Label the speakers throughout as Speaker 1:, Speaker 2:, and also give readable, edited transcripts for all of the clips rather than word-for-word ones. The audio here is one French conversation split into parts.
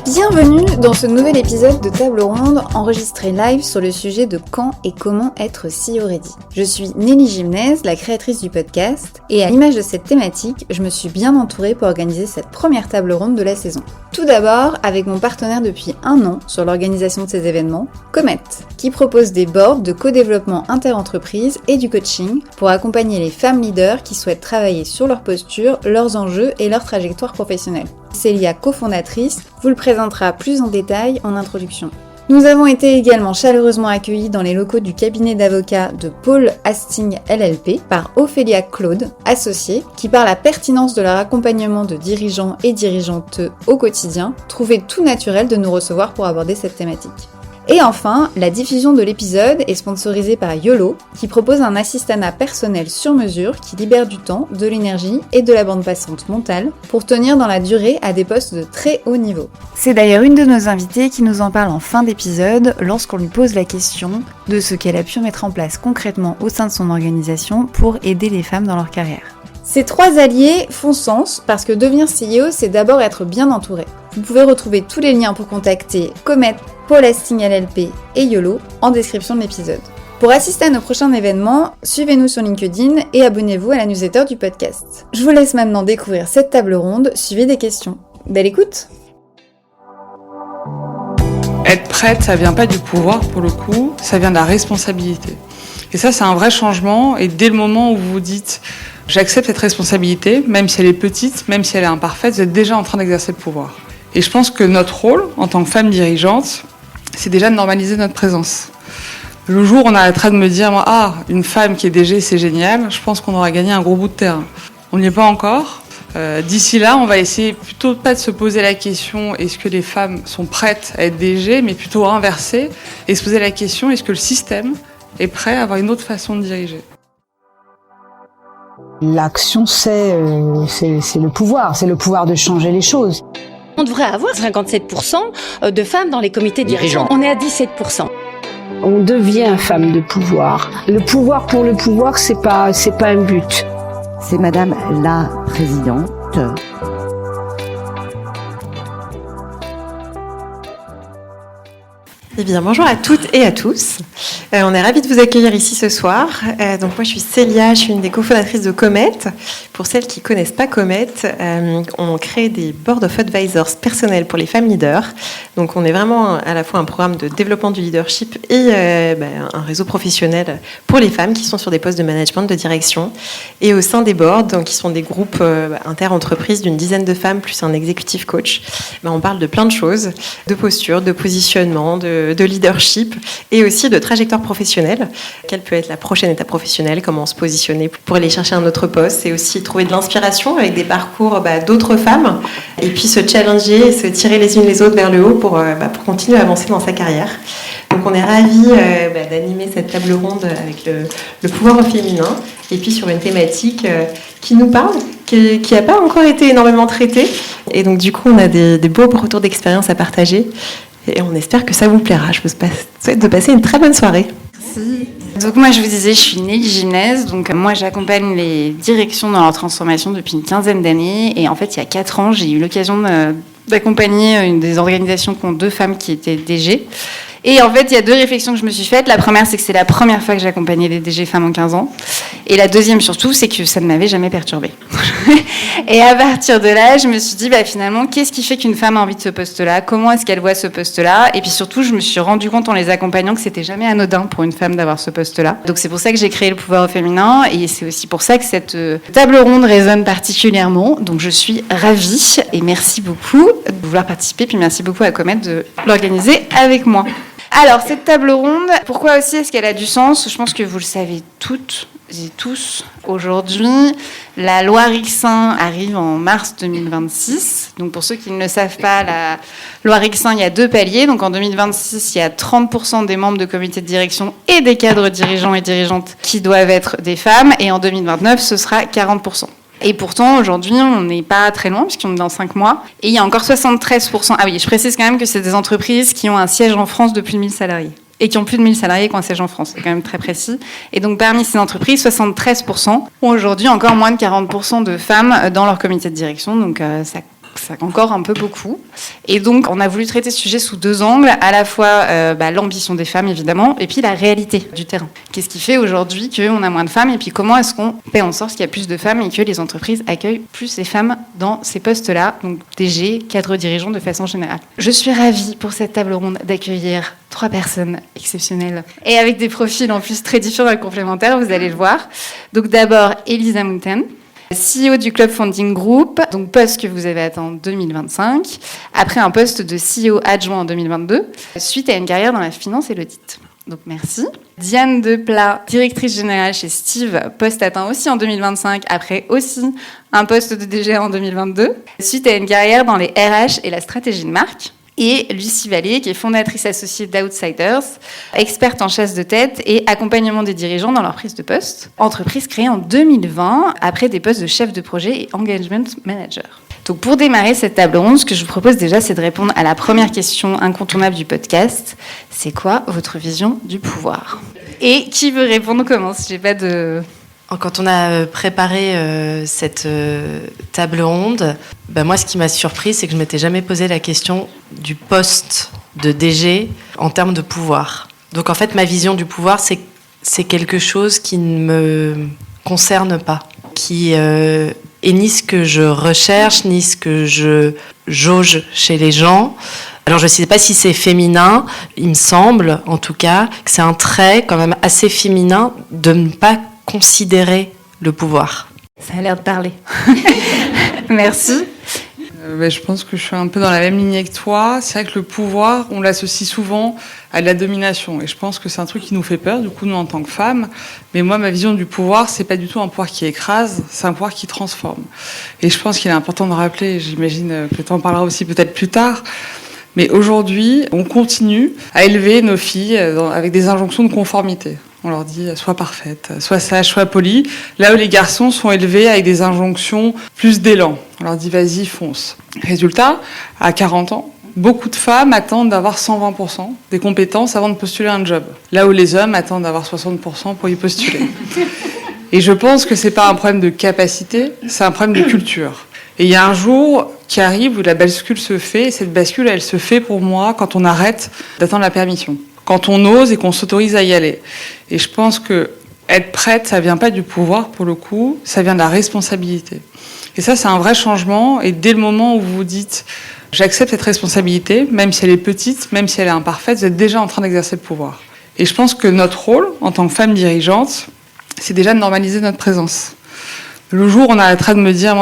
Speaker 1: Bienvenue dans ce nouvel épisode de Table Ronde enregistré live sur le sujet de quand et comment être CEO ready. Je suis Nelly Gimnez, la créatrice du podcast, et à l'image de cette thématique, je me suis bien entourée pour organiser cette première table ronde de la saison. Tout d'abord, avec mon partenaire depuis 1 an sur l'organisation de ces événements, Comet, qui propose des boards de co-développement inter-entreprise et du coaching pour accompagner les femmes leaders qui souhaitent travailler sur leur posture, leurs enjeux et leur trajectoire professionnelle. Célia, cofondatrice, vous le présentera plus en détail en introduction. Nous avons été également chaleureusement accueillis dans les locaux du cabinet d'avocats de Paul Hastings LLP par Ophélia Claude, associée, qui par la pertinence de leur accompagnement de dirigeants et dirigeantes au quotidien, trouvait tout naturel de nous recevoir pour aborder cette thématique. Et enfin, la diffusion de l'épisode est sponsorisée par YOLO, qui propose un assistanat personnel sur mesure qui libère du temps, de l'énergie et de la bande passante mentale pour tenir dans la durée à des postes de très haut niveau. C'est d'ailleurs une de nos invitées qui nous en parle en fin d'épisode lorsqu'on lui pose la question de ce qu'elle a pu mettre en place concrètement au sein de son organisation pour aider les femmes dans leur carrière. Ces 3 alliés font sens parce que devenir CEO, c'est d'abord être bien entouré. Vous pouvez retrouver tous les liens pour contacter Comet, Paul Hastings LLP et YOLO en description de l'épisode. Pour assister à nos prochains événements, suivez-nous sur LinkedIn et abonnez-vous à la newsletter du podcast. Je vous laisse maintenant découvrir cette table ronde, suivie des questions. Belle écoute!
Speaker 2: Être prête, ça vient pas du pouvoir pour le coup, ça vient de la responsabilité. Et ça, c'est un vrai changement. Et dès le moment où vous vous dites « j'accepte cette responsabilité », même si elle est petite, même si elle est imparfaite, vous êtes déjà en train d'exercer le pouvoir. Et je pense que notre rôle, en tant que femme dirigeante, c'est déjà de normaliser notre présence. Le jour où on arrêtera de me dire « ah, une femme qui est DG, c'est génial », je pense qu'on aura gagné un gros bout de terrain. On n'y est pas encore. D'ici là, on va essayer plutôt pas de se poser la question « est-ce que les femmes sont prêtes à être DG ?» mais plutôt inverser et se poser la question « est-ce que le système est prêt à avoir une autre façon de diriger ?»
Speaker 3: L'action, c'est le pouvoir de changer les choses.
Speaker 4: On devrait avoir 57% de femmes dans les comités dirigeants. On est à 17%.
Speaker 3: On devient femme de pouvoir. Le pouvoir pour le pouvoir, c'est pas un but.
Speaker 5: C'est Madame la Présidente.
Speaker 6: Eh bien, bonjour à toutes et à tous. On est ravis de vous accueillir ici ce soir. Donc moi, je suis Célia, je suis une des cofondatrices de Comet. Pour celles qui ne connaissent pas Comet, on crée des Board of Advisors personnels pour les femmes leaders. Donc on est vraiment à la fois un programme de développement du leadership et un réseau professionnel pour les femmes qui sont sur des postes de management, de direction. Et au sein des boards, donc, qui sont des groupes inter-entreprises d'une dizaine de femmes plus un executive coach, on parle de plein de choses, de posture, de positionnement, de leadership et aussi de trajectoire professionnelle. Quelle peut être la prochaine étape professionnelle, comment se positionner pour aller chercher un autre poste et aussi trouver de l'inspiration avec des parcours d'autres femmes et puis se challenger et se tirer les unes les autres vers le haut pour continuer à avancer dans sa carrière. Donc on est ravis d'animer cette table ronde avec le pouvoir au féminin et puis sur une thématique qui nous parle, qui n'a pas encore été énormément traitée. Et donc du coup on a des beaux retours d'expérience à partager. Et on espère que ça vous plaira. Je vous souhaite de passer une très bonne soirée.
Speaker 1: Merci. Donc moi je vous disais, je suis Nelly Gimnez, donc moi j'accompagne les directions dans leur transformation depuis une quinzaine d'années. Et en fait il y a 4 ans, j'ai eu l'occasion d'accompagner une des organisations qui ont 2 femmes qui étaient DG. Et en fait, il y a 2 réflexions que je me suis faites. La première, c'est que c'est la première fois que j'accompagnais des DG femmes en 15 ans. Et la deuxième, surtout, c'est que ça ne m'avait jamais perturbée. Et à partir de là, je me suis dit, finalement, qu'est-ce qui fait qu'une femme a envie de ce poste-là ? Comment est-ce qu'elle voit ce poste-là ? Et puis surtout, je me suis rendu compte en les accompagnant que c'était jamais anodin pour une femme d'avoir ce poste-là. Donc c'est pour ça que j'ai créé le pouvoir au féminin. Et c'est aussi pour ça que cette table ronde résonne particulièrement. Donc je suis ravie et merci beaucoup de vouloir participer. Puis merci beaucoup à Comet de l'organiser avec moi. Alors, cette table ronde, pourquoi aussi est-ce qu'elle a du sens ? Je pense que vous le savez toutes et tous. Aujourd'hui, la loi Rixain arrive en mars 2026. Donc, pour ceux qui ne le savent pas, la loi Rixain, il y a 2 paliers. Donc, en 2026, il y a 30% des membres de comité de direction et des cadres dirigeants et dirigeantes qui doivent être des femmes. Et en 2029, ce sera 40%. Et pourtant, aujourd'hui, on n'est pas très loin, puisqu'on est dans 5 mois. Et il y a encore 73%. Ah oui, je précise quand même que c'est des entreprises qui ont un siège en France de plus de 1000 salariés. Et qui ont plus de 1000 salariés qui ont un siège en France. C'est quand même très précis. Et donc, parmi ces entreprises, 73% ont aujourd'hui encore moins de 40% de femmes dans leur comité de direction. Donc, ça C'est encore un peu beaucoup. Et donc, on a voulu traiter ce sujet sous 2 angles, à la fois l'ambition des femmes, évidemment, et puis la réalité du terrain. Qu'est-ce qui fait aujourd'hui qu'on a moins de femmes, et puis comment est-ce qu'on fait en sorte qu'il y a plus de femmes et que les entreprises accueillent plus les femmes dans ces postes-là, donc DG, cadres dirigeants de façon générale. Je suis ravie pour cette table ronde d'accueillir 3 personnes exceptionnelles et avec des profils en plus très différents et complémentaires, vous allez le voir. Donc d'abord, Elisa Mountain, CEO du Club Funding Group, donc poste que vous avez atteint en 2025, après un poste de CEO adjoint en 2022, suite à une carrière dans la finance et l'audit. Donc merci. Diane Deplat, directrice générale chez Steve, poste atteint aussi en 2025, après aussi un poste de DG en 2022, suite à une carrière dans les RH et la stratégie de marque. Et Lucie Vallée, qui est fondatrice associée d'Outsiders, experte en chasse de tête et accompagnement des dirigeants dans leur prise de poste. Entreprise créée en 2020, après des postes de chef de projet et engagement manager. Donc pour démarrer cette table ronde, ce que je vous propose déjà, c'est de répondre à la première question incontournable du podcast. C'est quoi votre vision du pouvoir ? Et qui veut répondre commence. J'ai pas de...
Speaker 7: Quand on a préparé cette table ronde, moi, ce qui m'a surpris, c'est que je ne m'étais jamais posé la question du poste de DG en termes de pouvoir. Donc, en fait, ma vision du pouvoir, c'est quelque chose qui ne me concerne pas, qui est ni ce que je recherche, ni ce que je jauge chez les gens. Alors, je ne sais pas si c'est féminin, il me semble, en tout cas, que c'est un trait quand même assez féminin de ne pas considérer le pouvoir.
Speaker 1: Ça a l'air de parler. Merci.
Speaker 2: Je pense que je suis un peu dans la même lignée que toi. C'est vrai que le pouvoir, on l'associe souvent à de la domination. Et je pense que c'est un truc qui nous fait peur, du coup, nous, en tant que femmes. Mais moi, ma vision du pouvoir, c'est pas du tout un pouvoir qui écrase, c'est un pouvoir qui transforme. Et je pense qu'il est important de rappeler, j'imagine que tu en parleras aussi peut-être plus tard, mais aujourd'hui, on continue à élever nos filles avec des injonctions de conformité. On leur dit « sois parfaite, sois sage, sois polie ». Là où les garçons sont élevés avec des injonctions plus d'élan. On leur dit « vas-y, fonce ». Résultat, à 40 ans, beaucoup de femmes attendent d'avoir 120% des compétences avant de postuler un job. Là où les hommes attendent d'avoir 60% pour y postuler. Et je pense que c'est pas un problème de capacité, c'est un problème de culture. Et il y a un jour qui arrive où la bascule se fait, et cette bascule, elle se fait pour moi quand on arrête d'attendre la permission. Quand on ose et qu'on s'autorise à y aller. Et je pense que être prête, ça vient pas du pouvoir pour le coup, ça vient de la responsabilité. Et ça, c'est un vrai changement. Et dès le moment où vous vous dites, j'accepte cette responsabilité, même si elle est petite, même si elle est imparfaite, vous êtes déjà en train d'exercer le pouvoir. Et je pense que notre rôle, en tant que femme dirigeante, c'est déjà de normaliser notre présence. Le jour où on arrêtera de me dire,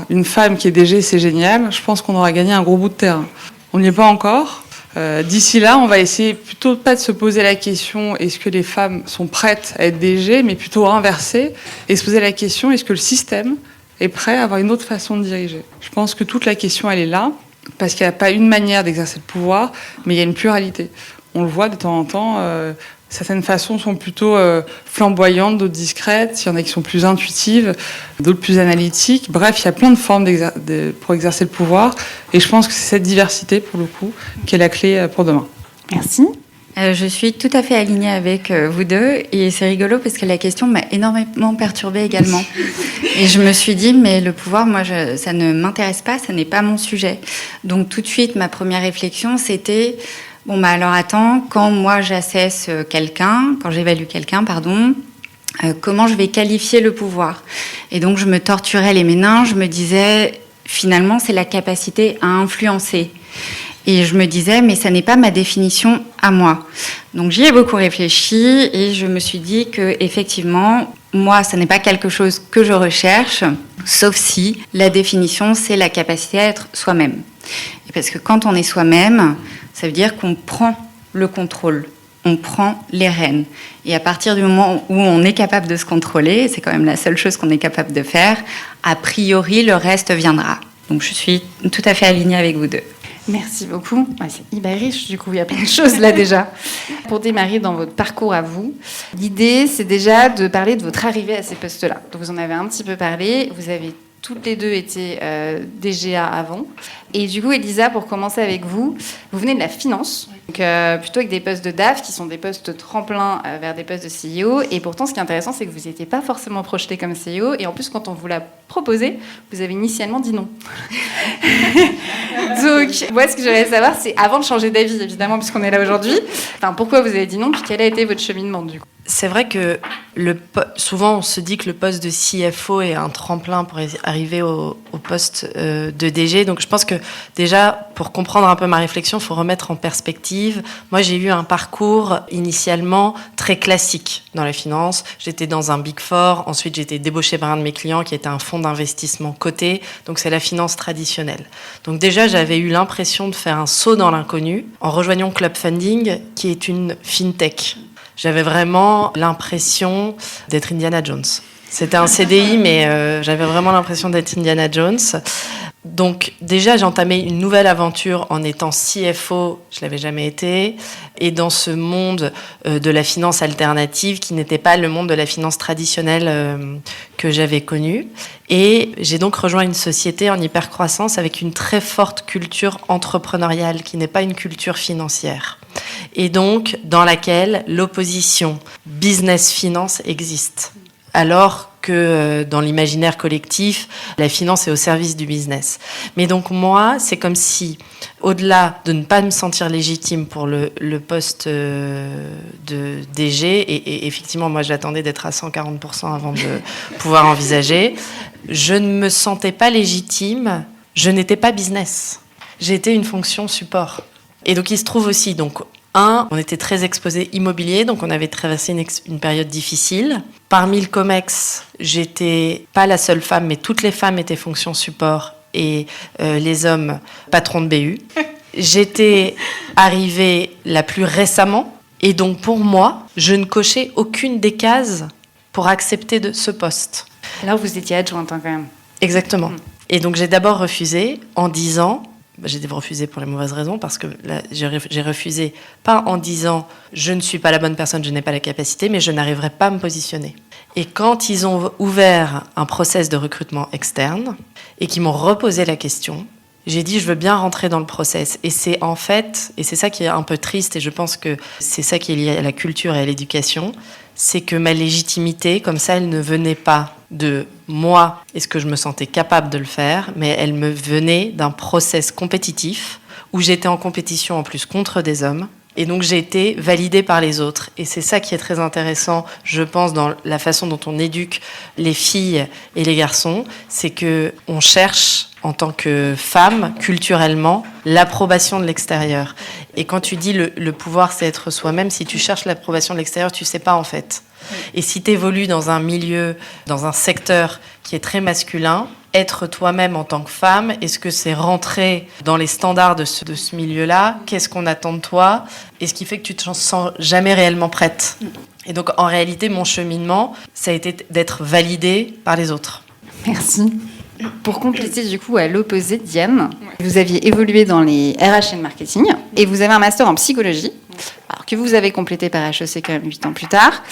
Speaker 2: une femme qui est DG, c'est génial, je pense qu'on aura gagné un gros bout de terrain. On n'y est pas encore. D'ici là, on va essayer plutôt pas de se poser la question est-ce que les femmes sont prêtes à être DG, mais plutôt inverser et se poser la question est-ce que le système est prêt à avoir une autre façon de diriger. Je pense que toute la question, elle est là, parce qu'il n'y a pas une manière d'exercer le pouvoir, mais il y a une pluralité. On le voit de temps en temps, certaines façons sont plutôt flamboyantes, d'autres discrètes, il y en a qui sont plus intuitives, d'autres plus analytiques. Bref, il y a plein de formes pour exercer le pouvoir, et je pense que c'est cette diversité, pour le coup, qui est la clé pour demain.
Speaker 1: Merci.
Speaker 8: Je suis tout à fait alignée avec vous deux, et c'est rigolo parce que la question m'a énormément perturbée également. Et je me suis dit, mais le pouvoir, moi, ça ne m'intéresse pas, ça n'est pas mon sujet. Donc tout de suite, ma première réflexion, c'était... alors attends, quand moi j'assesse quelqu'un, quand j'évalue quelqu'un, comment je vais qualifier le pouvoir ? Et donc je me torturais les méninges, je me disais, finalement c'est la capacité à influencer. Et je me disais, mais ça n'est pas ma définition à moi. Donc j'y ai beaucoup réfléchi et je me suis dit que effectivement, moi, ça n'est pas quelque chose que je recherche, sauf si la définition, c'est la capacité à être soi-même. Et parce que quand on est soi-même, ça veut dire qu'on prend le contrôle, on prend les rênes. Et à partir du moment où on est capable de se contrôler, c'est quand même la seule chose qu'on est capable de faire, a priori, le reste viendra. Donc je suis tout à fait alignée avec vous deux.
Speaker 1: Merci beaucoup. C'est hyper riche, du coup, il y a plein de choses là déjà. Pour démarrer dans votre parcours à vous, l'idée, c'est déjà de parler de votre arrivée à ces postes-là. Donc vous en avez un petit peu parlé, vous avez toutes les deux étaient DGA avant. Et du coup, Elisa, pour commencer avec vous, vous venez de la finance, donc, plutôt avec des postes de DAF qui sont des postes tremplins vers des postes de CEO. Et pourtant, ce qui est intéressant, c'est que vous n'étiez pas forcément projeté comme CEO. Et en plus, quand on vous l'a proposé, vous avez initialement dit non. Donc, moi, ce que j'aimerais savoir, c'est avant de changer d'avis, évidemment, puisqu'on est là aujourd'hui, pourquoi vous avez dit non, puis quel a été votre cheminement, du coup?
Speaker 7: C'est vrai que souvent on se dit que le poste de CFO est un tremplin pour arriver au poste de DG. Donc je pense que déjà, pour comprendre un peu ma réflexion, il faut remettre en perspective. Moi, j'ai eu un parcours initialement très classique dans la finance. J'étais dans un Big Four. Ensuite, j'ai été débauchée par un de mes clients qui était un fonds d'investissement coté. Donc c'est la finance traditionnelle. Donc déjà, j'avais eu l'impression de faire un saut dans l'inconnu en rejoignant Club Funding, qui est une fintech. J'avais vraiment l'impression d'être Indiana Jones. C'était un CDI, mais j'avais vraiment l'impression d'être Indiana Jones. Donc déjà, j'ai entamé une nouvelle aventure en étant CFO, je ne l'avais jamais été, et dans ce monde de la finance alternative qui n'était pas le monde de la finance traditionnelle que j'avais connu. Et j'ai donc rejoint une société en hypercroissance avec une très forte culture entrepreneuriale qui n'est pas une culture financière. Et donc dans laquelle l'opposition business-finance existe. Alors que dans l'imaginaire collectif, la finance est au service du business. Mais donc moi, c'est comme si, au-delà de ne pas me sentir légitime pour le poste de DG, et effectivement, moi j'attendais d'être à 140% avant de pouvoir envisager, je ne me sentais pas légitime, je n'étais pas business. J'étais une fonction support. Et donc il se trouve aussi, on était très exposé immobilier, donc on avait traversé une période difficile. Parmi le COMEX, j'étais pas la seule femme, mais toutes les femmes étaient fonction support et les hommes patrons de BU. J'étais arrivée la plus récemment et donc pour moi, je ne cochais aucune des cases pour accepter de ce poste.
Speaker 1: Alors vous étiez adjointe quand même.
Speaker 7: Exactement. Et donc j'ai d'abord refusé en disant... J'ai refusé pour les mauvaises raisons parce que là, j'ai refusé pas en disant je ne suis pas la bonne personne, je n'ai pas la capacité, mais je n'arriverai pas à me positionner. Et quand ils ont ouvert un process de recrutement externe et qu'ils m'ont reposé la question, j'ai dit je veux bien rentrer dans le process. Et c'est en fait, et c'est ça qui est un peu triste, et je pense que c'est ça qui est lié à la culture et à l'éducation, c'est que ma légitimité, comme ça, elle ne venait pas de moi, est-ce que je me sentais capable de le faire, mais elle me venait d'un process compétitif où j'étais en compétition en plus contre des hommes. Et donc j'ai été validée par les autres. Et c'est ça qui est très intéressant, je pense, dans la façon dont on éduque les filles et les garçons, c'est qu'on cherche, en tant que femme, culturellement, l'approbation de l'extérieur. Et quand tu dis le pouvoir, c'est être soi-même, si tu cherches l'approbation de l'extérieur, tu sais pas en fait. Et si tu évolues dans un milieu, dans un secteur qui est très masculin, être toi-même en tant que femme, est-ce que c'est rentrer dans les standards de ce milieu-là? Qu'est-ce qu'on attend de toi? Et ce qui fait que tu te sens jamais réellement prête. Et donc, en réalité, mon cheminement, ça a été d'être validée par les autres.
Speaker 1: Merci. Pour compléter, du coup, à l'opposé, Diane, vous aviez évolué dans les RH et le marketing, et vous avez un master en psychologie, alors que vous avez complété par HEC quand même 8 ans plus tard.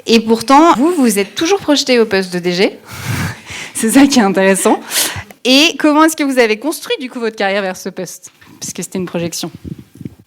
Speaker 1: Et pourtant, vous êtes toujours projeté au poste de DG. C'est ça qui est intéressant. Et comment est-ce que vous avez construit, du coup, votre carrière vers ce poste? Puisque c'était une projection.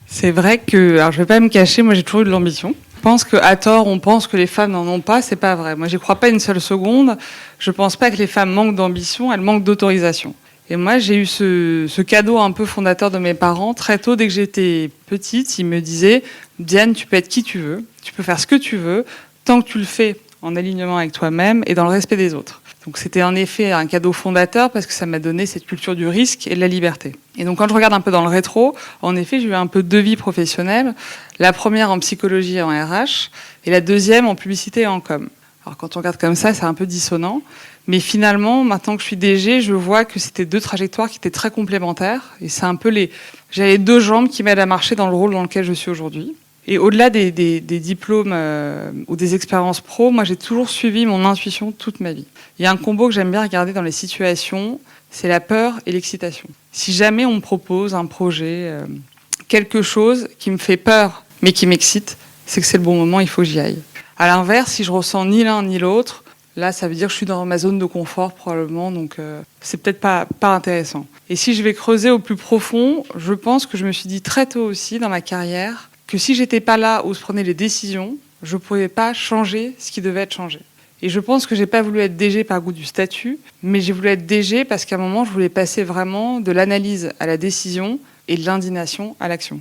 Speaker 2: C'est vrai que, alors je vais pas me cacher, moi j'ai toujours eu de l'ambition. Je pense qu'à tort, on pense que les femmes n'en ont pas, c'est pas vrai. Moi, j'y crois pas une seule seconde. Je pense pas que les femmes manquent d'ambition, elles manquent d'autorisation. Et moi, j'ai eu ce cadeau un peu fondateur de mes parents. Très tôt, dès que j'étais petite, ils me disaient « Diane, tu peux être qui tu veux, tu peux faire ce que tu veux, tant que tu le fais en alignement avec toi-même et dans le respect des autres. » Donc c'était en effet un cadeau fondateur parce que ça m'a donné cette culture du risque et de la liberté. Et donc quand je regarde un peu dans le rétro, en effet, j'ai eu un peu deux vies professionnelles. La première en psychologie et en RH et la deuxième en publicité et en com. Alors quand on regarde comme ça, c'est un peu dissonant. Mais finalement, maintenant que je suis DG, je vois que c'était deux trajectoires qui étaient très complémentaires. Et c'est un peu j'avais deux jambes qui m'aident à marcher dans le rôle dans lequel je suis aujourd'hui. Et au-delà des diplômes ou des expériences pro, moi j'ai toujours suivi mon intuition toute ma vie. Il y a un combo que j'aime bien regarder dans les situations, c'est la peur et l'excitation. Si jamais on me propose un projet, quelque chose qui me fait peur mais qui m'excite, c'est que c'est le bon moment, il faut que j'y aille. À l'inverse, si je ressens ni l'un ni l'autre, Là, ça veut dire que je suis dans ma zone de confort probablement, donc c'est peut-être pas intéressant. Et si je vais creuser au plus profond, je pense que je me suis dit très tôt aussi dans ma carrière que si j'étais pas là où se prenaient les décisions, je pouvais pas changer ce qui devait être changé. Et je pense que j'ai pas voulu être DG par goût du statut, mais j'ai voulu être DG parce qu'à un moment, je voulais passer vraiment de l'analyse à la décision et de l'indignation à l'action.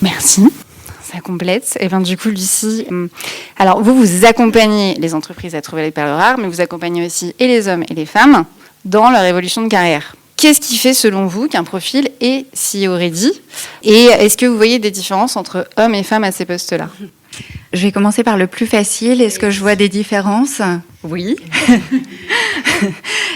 Speaker 1: Merci. Ça complète. Et bien du coup, Lucie, alors vous accompagnez les entreprises à trouver les perles rares, mais vous accompagnez aussi et les hommes et les femmes dans leur évolution de carrière. Qu'est-ce qui fait, selon vous, qu'un profil est CEO ready ? Et est-ce que vous voyez des différences entre hommes et femmes à ces postes-là ?
Speaker 8: Je vais commencer par le plus facile. Est-ce que je vois des différences ? Oui.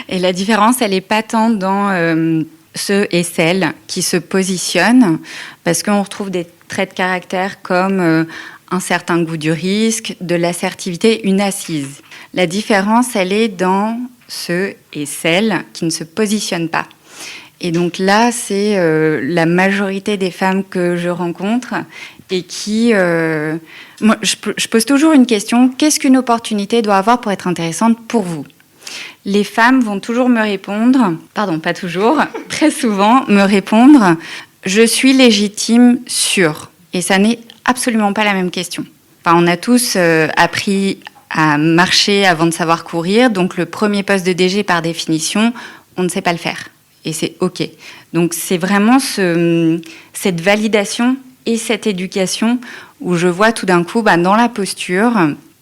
Speaker 8: Et la différence, elle est patente dans ceux et celles qui se positionnent, parce qu'on retrouve des traits de caractère comme un certain goût du risque, de l'assertivité, une assise. La différence, elle est dans ceux et celles qui ne se positionnent pas. Et donc là, c'est la majorité des femmes que je rencontre et qui... moi, je pose toujours une question, qu'est-ce qu'une opportunité doit avoir pour être intéressante pour vous ? Les femmes vont toujours me répondre, pardon, pas toujours, très souvent me répondre, je suis légitime sur. Et ça n'est absolument pas la même question. Enfin, on a tous appris à marcher avant de savoir courir, donc le premier poste de DG, par définition, on ne sait pas le faire. Et c'est OK. Donc c'est vraiment cette validation et cette éducation où je vois tout d'un coup, dans la posture,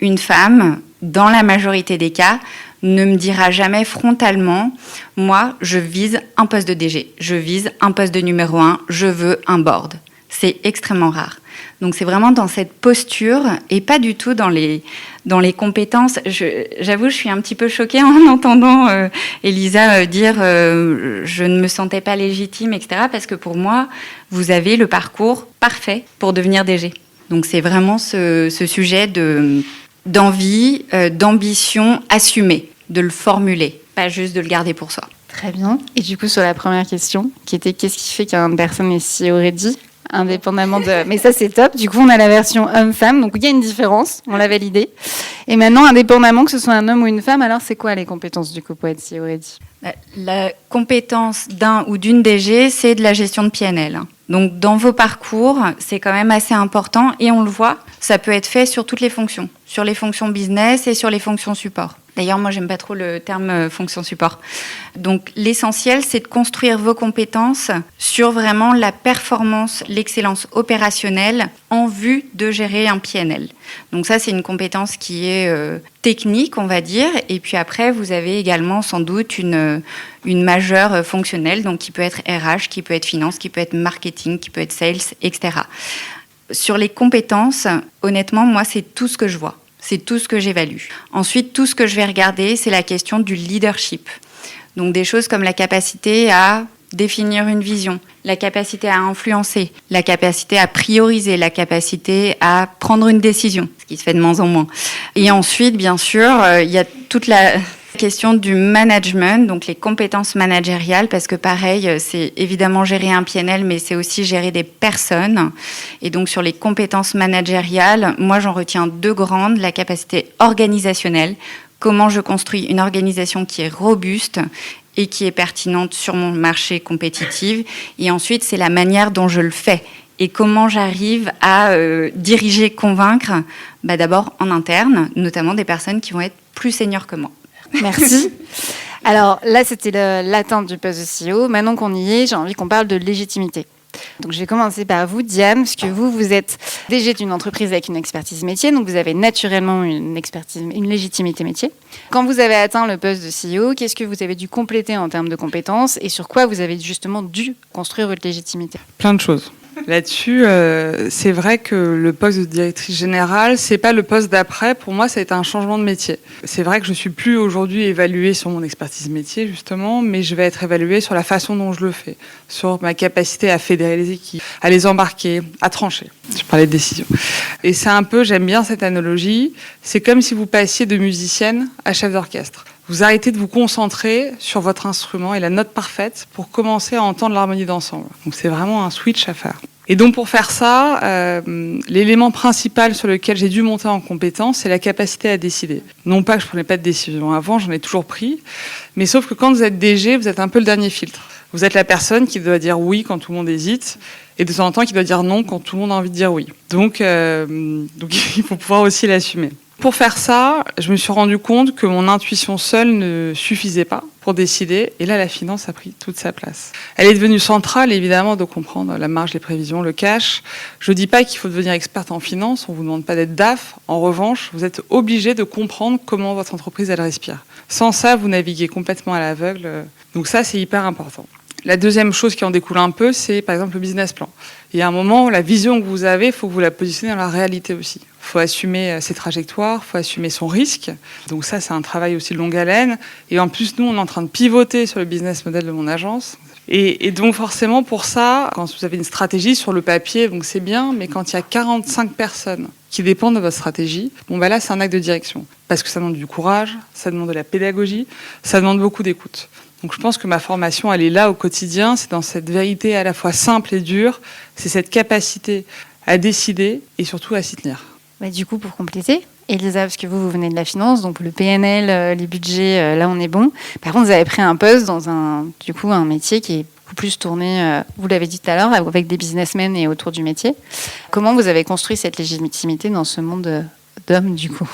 Speaker 8: une femme, dans la majorité des cas, ne me dira jamais frontalement, moi, je vise un poste de DG, je vise un poste de numéro 1, je veux un board. C'est extrêmement rare. Donc c'est vraiment dans cette posture et pas du tout dans les compétences. J'avoue, je suis un petit peu choquée en entendant Elisa dire je ne me sentais pas légitime, etc. Parce que pour moi, vous avez le parcours parfait pour devenir DG. Donc c'est vraiment ce sujet d'envie, d'ambition assumée, de le formuler, pas juste de le garder pour soi.
Speaker 1: Très bien. Et du coup, sur la première question, qui était qu'est-ce qui fait qu'une personne est CEO ready ? Indépendamment de... Mais ça, c'est top. Du coup, on a la version homme-femme. Donc, il y a une différence. On l'a validé. Et maintenant, indépendamment que ce soit un homme ou une femme, alors c'est quoi les compétences du coup pour être CEO ready ?
Speaker 8: La compétence d'un ou d'une DG, c'est de la gestion de PNL. Donc, dans vos parcours, c'est quand même assez important. Et on le voit, ça peut être fait sur toutes les fonctions. Sur les fonctions business et sur les fonctions support. D'ailleurs, moi, j'aime pas trop le terme fonction support. Donc, l'essentiel, c'est de construire vos compétences sur vraiment la performance, l'excellence opérationnelle en vue de gérer un PNL. Donc ça, c'est une compétence qui est technique, on va dire. Et puis après, vous avez également sans doute une majeure fonctionnelle, donc qui peut être RH, qui peut être finance, qui peut être marketing, qui peut être sales, etc. Sur les compétences, honnêtement, moi, c'est tout ce que je vois. C'est tout ce que j'évalue. Ensuite, tout ce que je vais regarder, c'est la question du leadership. Donc des choses comme la capacité à définir une vision, la capacité à influencer, la capacité à prioriser, la capacité à prendre une décision, ce qui se fait de moins en moins. Et ensuite, bien sûr, il y a toute la question du management, donc les compétences managériales, parce que pareil, c'est évidemment gérer un PNL, mais c'est aussi gérer des personnes. Et donc sur les compétences managériales, moi j'en retiens deux grandes, la capacité organisationnelle, comment je construis une organisation qui est robuste et qui est pertinente sur mon marché compétitif. Et ensuite, c'est la manière dont je le fais et comment j'arrive à diriger, convaincre, d'abord en interne, notamment des personnes qui vont être plus seniors que moi.
Speaker 1: Merci. Alors là, c'était l'atteinte du poste de CEO. Maintenant qu'on y est, j'ai envie qu'on parle de légitimité. Donc, je vais commencer par vous, Diane, parce que vous êtes DG d'une entreprise avec une expertise métier, donc vous avez naturellement une légitimité métier. Quand vous avez atteint le poste de CEO, qu'est-ce que vous avez dû compléter en termes de compétences et sur quoi vous avez justement dû construire votre légitimité ?
Speaker 2: Plein de choses. Là-dessus, c'est vrai que le poste de directrice générale, c'est pas le poste d'après. Pour moi, ça a été un changement de métier. C'est vrai que je suis plus aujourd'hui évaluée sur mon expertise métier, justement, mais je vais être évaluée sur la façon dont je le fais, sur ma capacité à fédérer les équipes, à les embarquer, à trancher. Je parlais de décision. Et c'est un peu, j'aime bien cette analogie, c'est comme si vous passiez de musicienne à chef d'orchestre. Vous arrêtez de vous concentrer sur votre instrument et la note parfaite pour commencer à entendre l'harmonie d'ensemble. Donc c'est vraiment un switch à faire. Et donc pour faire ça, l'élément principal sur lequel j'ai dû monter en compétence, c'est la capacité à décider. Non pas que je ne prenais pas de décision avant, j'en ai toujours pris, mais sauf que quand vous êtes DG, vous êtes un peu le dernier filtre. Vous êtes la personne qui doit dire oui quand tout le monde hésite, et de temps en temps qui doit dire non quand tout le monde a envie de dire oui. Donc il faut pouvoir aussi l'assumer. Pour faire ça, je me suis rendu compte que mon intuition seule ne suffisait pas pour décider. Et là, la finance a pris toute sa place. Elle est devenue centrale, évidemment, de comprendre la marge, les prévisions, le cash. Je ne dis pas qu'il faut devenir experte en finance. On ne vous demande pas d'être DAF. En revanche, vous êtes obligé de comprendre comment votre entreprise, elle respire. Sans ça, vous naviguez complètement à l'aveugle. Donc ça, c'est hyper important. La deuxième chose qui en découle un peu, c'est par exemple le business plan. Il y a un moment, la vision que vous avez, il faut que vous la positionnez dans la réalité aussi. Il faut assumer ses trajectoires, il faut assumer son risque. Donc ça, c'est un travail aussi de longue haleine. Et en plus, nous, on est en train de pivoter sur le business model de mon agence. Et donc forcément, pour ça, quand vous avez une stratégie sur le papier, donc c'est bien, mais quand il y a 45 personnes qui dépendent de votre stratégie, là, c'est un acte de direction. Parce que ça demande du courage, ça demande de la pédagogie, ça demande beaucoup d'écoute. Donc je pense que ma formation, elle est là au quotidien, c'est dans cette vérité à la fois simple et dure, c'est cette capacité à décider et surtout à s'y tenir.
Speaker 1: Du coup, pour compléter, Elisa, parce que vous venez de la finance, donc le PNL, les budgets, là on est bon. Par contre, vous avez pris un poste dans un métier qui est beaucoup plus tourné, vous l'avez dit tout à l'heure, avec des businessmen et autour du métier. Comment vous avez construit cette légitimité dans ce monde d'hommes, du coup ?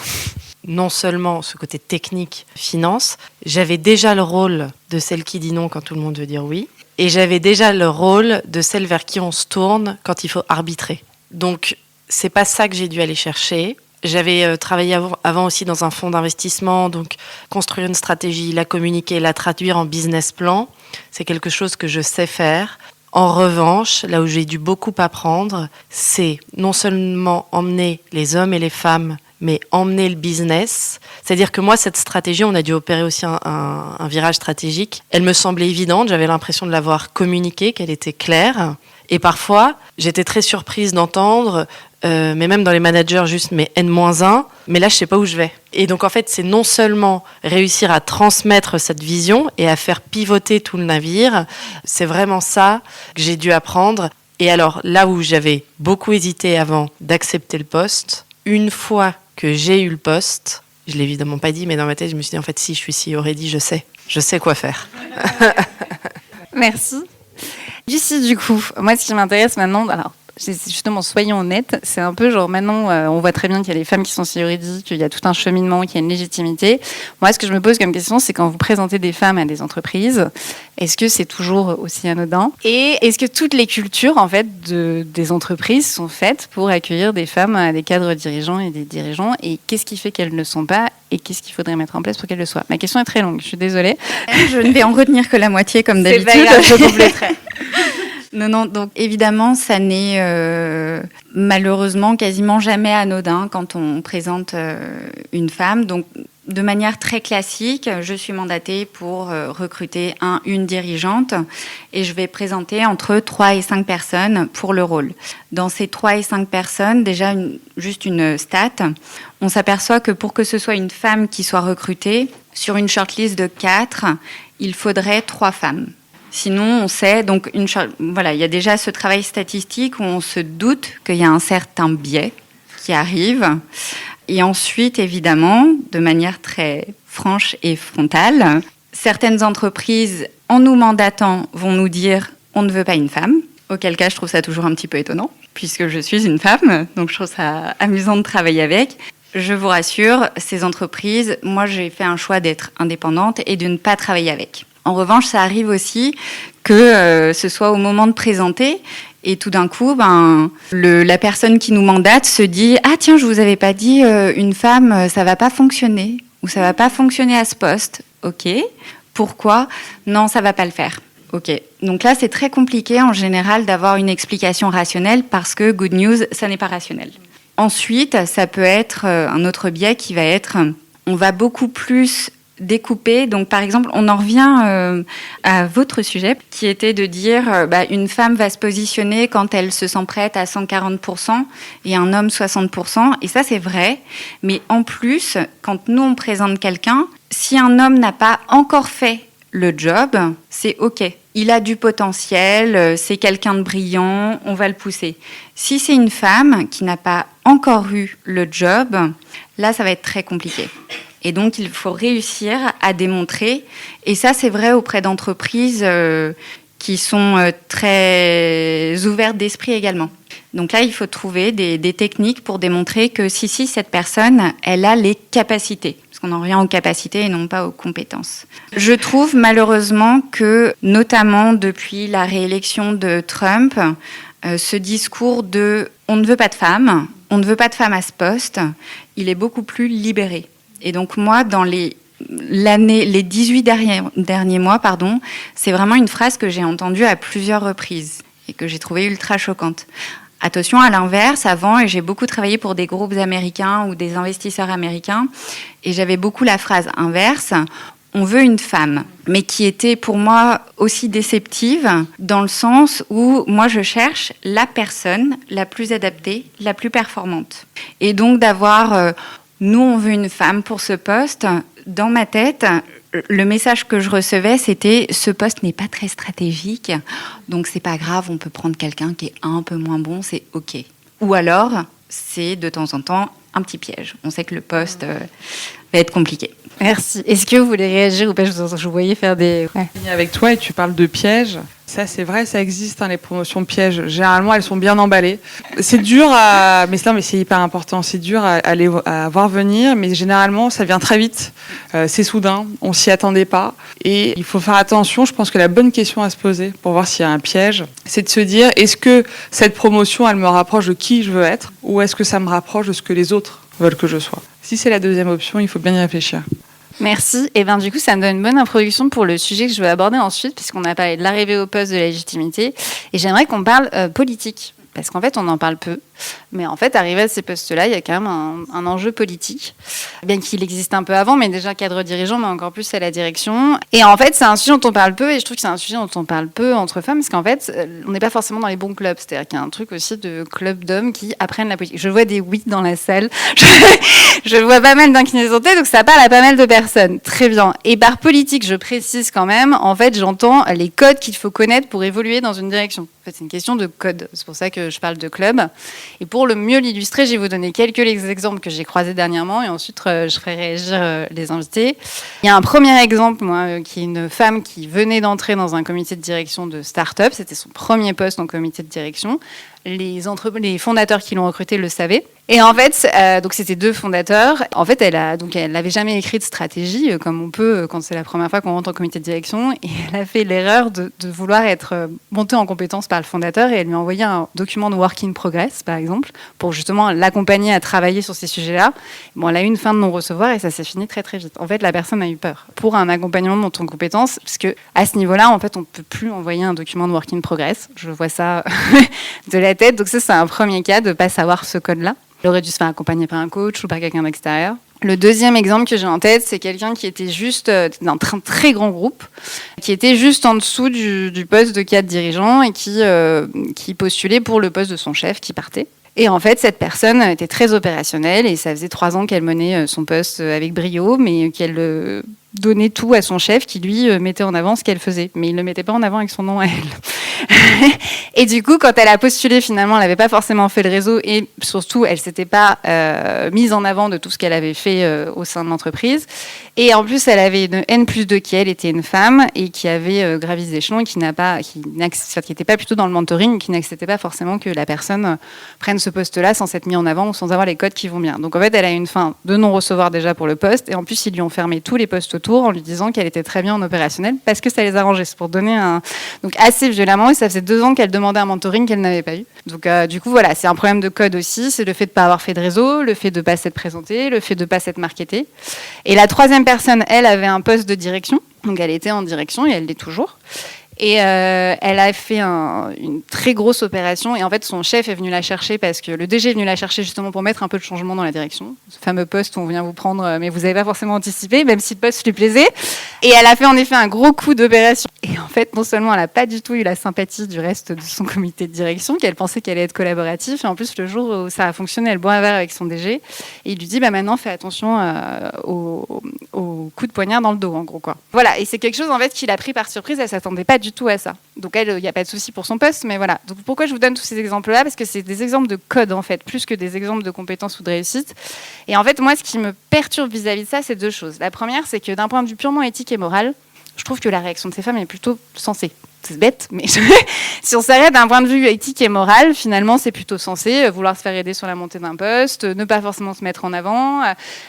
Speaker 7: Non seulement ce côté technique, finance, j'avais déjà le rôle de celle qui dit non quand tout le monde veut dire oui, et j'avais déjà le rôle de celle vers qui on se tourne quand il faut arbitrer. Donc, c'est pas ça que j'ai dû aller chercher. J'avais travaillé avant aussi dans un fonds d'investissement, donc construire une stratégie, la communiquer, la traduire en business plan, c'est quelque chose que je sais faire. En revanche, là où j'ai dû beaucoup apprendre, c'est non seulement emmener les hommes et les femmes, mais emmener le business. C'est-à-dire que moi, cette stratégie, on a dû opérer aussi un virage stratégique. Elle me semblait évidente, j'avais l'impression de l'avoir communiquée, qu'elle était claire. Et parfois, j'étais très surprise d'entendre, mais même dans les managers, juste mais N-1, mais là, je ne sais pas où je vais. Et donc, en fait, c'est non seulement réussir à transmettre cette vision et à faire pivoter tout le navire, c'est vraiment ça que j'ai dû apprendre. Et alors, là où j'avais beaucoup hésité avant d'accepter le poste, une fois que j'ai eu le poste, je ne l'ai évidemment pas dit, mais dans ma tête, je me suis dit, en fait, si je suis CEO ready, je sais quoi faire.
Speaker 1: Merci. Lucie, du coup, moi, ce qui m'intéresse maintenant, alors, justement, soyons honnêtes, c'est un peu genre maintenant, on voit très bien qu'il y a les femmes qui sont CEO ready, qu'il y a tout un cheminement, qu'il y a une légitimité. Moi, ce que je me pose comme question, c'est quand vous présentez des femmes à des entreprises, est-ce que c'est toujours aussi anodin ? Et est-ce que toutes les cultures, en fait, des entreprises sont faites pour accueillir des femmes à des cadres dirigeants et des dirigeants ? Et qu'est-ce qui fait qu'elles ne le sont pas ? Et qu'est-ce qu'il faudrait mettre en place pour qu'elles le soient ? Ma question est très longue, je suis désolée.
Speaker 8: Je ne vais en retenir que la moitié, comme d'habitude.
Speaker 1: C'est pas grave, je compléterai.
Speaker 8: Non, donc évidemment, ça n'est malheureusement quasiment jamais anodin quand on présente une femme. Donc, de manière très classique, je suis mandatée pour recruter une dirigeante et je vais présenter entre 3 et 5 personnes pour le rôle. Dans ces 3 et 5 personnes, déjà juste une stat, on s'aperçoit que pour que ce soit une femme qui soit recrutée, sur une shortlist de 4, il faudrait 3 femmes. Sinon, on sait, donc il y a déjà ce travail statistique où on se doute qu'il y a un certain biais qui arrive. Et ensuite, évidemment, de manière très franche et frontale, certaines entreprises, en nous mandatant, vont nous dire « on ne veut pas une femme », auquel cas je trouve ça toujours un petit peu étonnant, puisque je suis une femme, donc je trouve ça amusant de travailler avec. Je vous rassure, ces entreprises, moi j'ai fait un choix d'être indépendante et de ne pas travailler avec. En revanche, ça arrive aussi que ce soit au moment de présenter et tout d'un coup, la personne qui nous mandate se dit « Ah tiens, je vous avais pas dit, une femme, ça va pas fonctionner ou ça va pas fonctionner à ce poste. Ok, pourquoi ? Non, ça va pas le faire. Ok, donc là, c'est très compliqué en général d'avoir une explication rationnelle parce que good news, ça n'est pas rationnel. Ensuite, ça peut être un autre biais qui va être on va beaucoup plus découper. Donc, par exemple, on en revient à votre sujet, qui était de dire une femme va se positionner quand elle se sent prête à 140% et un homme 60%. Et ça, c'est vrai. Mais en plus, quand nous, on présente quelqu'un, si un homme n'a pas encore fait le job, c'est OK. il a du potentiel, c'est quelqu'un de brillant, on va le pousser. Si c'est une femme qui n'a pas encore eu le job, là, ça va être très compliqué. Et donc, il faut réussir à démontrer. Et ça, c'est vrai auprès d'entreprises qui sont très ouvertes d'esprit également. Donc là, il faut trouver des techniques pour démontrer que si, cette personne, elle a les capacités. Parce qu'on en revient aux capacités et non pas aux compétences. Je trouve malheureusement que, notamment depuis la réélection de Trump, ce discours de « on ne veut pas de femmes, on ne veut pas de femmes à ce poste », il est beaucoup plus libéré. Et donc moi, dans les 18 derniers mois, c'est vraiment une phrase que j'ai entendue à plusieurs reprises et que j'ai trouvée ultra choquante. Attention, à l'inverse, avant, et j'ai beaucoup travaillé pour des groupes américains ou des investisseurs américains, et j'avais beaucoup la phrase inverse, on veut une femme, mais qui était pour moi aussi déceptive, dans le sens où moi je cherche la personne la plus adaptée, la plus performante. Et donc d'avoir... nous, on veut une femme pour ce poste. Dans ma tête, le message que je recevais, c'était « ce poste n'est pas très stratégique, donc c'est pas grave, on peut prendre quelqu'un qui est un peu moins bon, c'est OK ». Ou alors, c'est de temps en temps un petit piège. On sait que le poste va être compliqué.
Speaker 1: Merci. Est-ce que vous voulez réagir ou pas? Je vous voyais faire des...
Speaker 2: Ouais. Avec toi, et tu parles de pièges. Ça, c'est vrai, ça existe, les promotions pièges. Généralement, elles sont bien emballées. C'est dur à... Mais c'est hyper important. C'est dur à voir venir, mais généralement, ça vient très vite. C'est soudain, on s'y attendait pas. Et il faut faire attention. Je pense que la bonne question à se poser pour voir s'il y a un piège, c'est de se dire, est-ce que cette promotion, elle me rapproche de qui je veux être, ou est-ce que ça me rapproche de ce que les autres veulent que je sois? Si c'est la deuxième option, il faut bien y réfléchir.
Speaker 1: Merci. Et du coup, ça me donne une bonne introduction pour le sujet que je veux aborder ensuite, puisqu'on a parlé de l'arrivée au poste, de la légitimité. Et j'aimerais qu'on parle politique, parce qu'en fait, on en parle peu. Mais en fait, arrivé à ces postes-là, il y a quand même un enjeu politique, bien qu'il existe un peu avant, mais déjà cadre dirigeant, mais encore plus à la direction. Et en fait, c'est un sujet dont on parle peu, et je trouve que c'est un sujet dont on parle peu entre femmes, parce qu'en fait, on n'est pas forcément dans les bons clubs. C'est-à-dire qu'il y a un truc aussi de club d'hommes qui apprennent la politique. Je vois des oui dans la salle. Je vois pas mal d'inclinaisons de tête, donc ça parle à pas mal de personnes. Très bien. Et par politique, je précise quand même, en fait, j'entends les codes qu'il faut connaître pour évoluer dans une direction. En fait, c'est une question de code. C'est pour ça que je parle de club. Et pour le mieux l'illustrer, je vais vous donner quelques exemples que j'ai croisés dernièrement et ensuite je ferai réagir les invités. Il y a un premier exemple, qui est une femme qui venait d'entrer dans un comité de direction de start-up. C'était son premier poste en comité de direction. Les fondateurs qui l'ont recruté le savaient. Et en fait, donc c'était 2 fondateurs. En fait, elle n'avait jamais écrit de stratégie, comme on peut quand c'est la première fois qu'on rentre en comité de direction. Et elle a fait l'erreur de vouloir être montée en compétence par le fondateur. Et elle lui a envoyé un document de work in progress, par exemple, pour justement l'accompagner à travailler sur ces sujets-là. Bon, elle a eu une fin de non-recevoir et ça s'est fini très très vite. En fait, la personne a eu peur pour un accompagnement de montée en compétence, parce que à ce niveau-là, en fait, on ne peut plus envoyer un document de work in progress. Je vois ça de la tête. Donc ça, c'est un premier cas de ne pas savoir ce code-là. Elle aurait dû se faire accompagner par un coach ou par quelqu'un d'extérieur. Le deuxième exemple que j'ai en tête, c'est quelqu'un qui était juste dans un très grand groupe, qui était juste en dessous du poste de cadre dirigeant et qui postulait pour le poste de son chef qui partait. Et en fait, cette personne était très opérationnelle et ça faisait 3 ans qu'elle menait son poste avec brio, mais qu'elle donnait tout à son chef qui, lui, mettait en avant ce qu'elle faisait. Mais il ne le mettait pas en avant avec son nom à elle. Et du coup, quand elle a postulé, finalement, elle n'avait pas forcément fait le réseau et surtout, elle ne s'était pas mise en avant de tout ce qu'elle avait fait au sein de l'entreprise. Et en plus, elle avait une N+2 qui, elle, était une femme et qui avait gravi des échelons et qui n'était pas plutôt dans le mentoring, qui n'acceptait pas forcément que la personne prenne ce poste-là sans s'être mis en avant ou sans avoir les codes qui vont bien. Donc en fait, elle a eu une fin de non-recevoir déjà pour le poste et en plus, ils lui ont fermé tous les postes autour en lui disant qu'elle était très bien en opérationnel parce que ça les arrangeait. C'est pour donner donc assez violemment et ça faisait 2 ans qu'elle demandait un mentoring qu'elle n'avait pas eu. Donc du coup, voilà, c'est un problème de code aussi, c'est le fait de ne pas avoir fait de réseau, le fait de ne pas s'être présenté, le fait de ne pas s'être marketé. Et la troisième personne, elle avait un poste de direction, donc elle était en direction et elle l'est toujours. Et elle a fait une très grosse opération et en fait son chef est venu la chercher parce que le DG est venu la chercher justement pour mettre un peu de changement dans la direction. Ce fameux poste où on vient vous prendre mais vous n'avez pas forcément anticipé, même si le poste lui plaisait. Et elle a fait en effet un gros coup d'opération. Et
Speaker 9: en fait, non seulement elle n'a pas du tout eu la sympathie du reste de son comité de direction, qu'elle pensait qu'elle allait être collaborative, et en plus, le jour où ça a fonctionné, elle boit un verre avec son DG, et il lui dit, maintenant, fais attention au coup de poignard dans le dos, en gros, quoi. Voilà, et c'est quelque chose, en fait, qui l'a pris par surprise, elle ne s'attendait pas du tout à ça. Donc, elle, il n'y a pas de souci pour son poste, mais voilà. Donc, pourquoi je vous donne tous ces exemples-là ? Parce que c'est des exemples de code, en fait, plus que des exemples de compétences ou de réussite. Et en fait, moi, ce qui me perturbe vis-à-vis de ça, c'est deux choses. La première, c'est que d'un point de vue purement éthique et moral, je trouve que la réaction de ces femmes est plutôt sensée. C'est bête, mais si on s'arrête d'un point de vue éthique et moral, finalement, c'est plutôt sensé. Vouloir se faire aider sur la montée d'un poste, ne pas forcément se mettre en avant,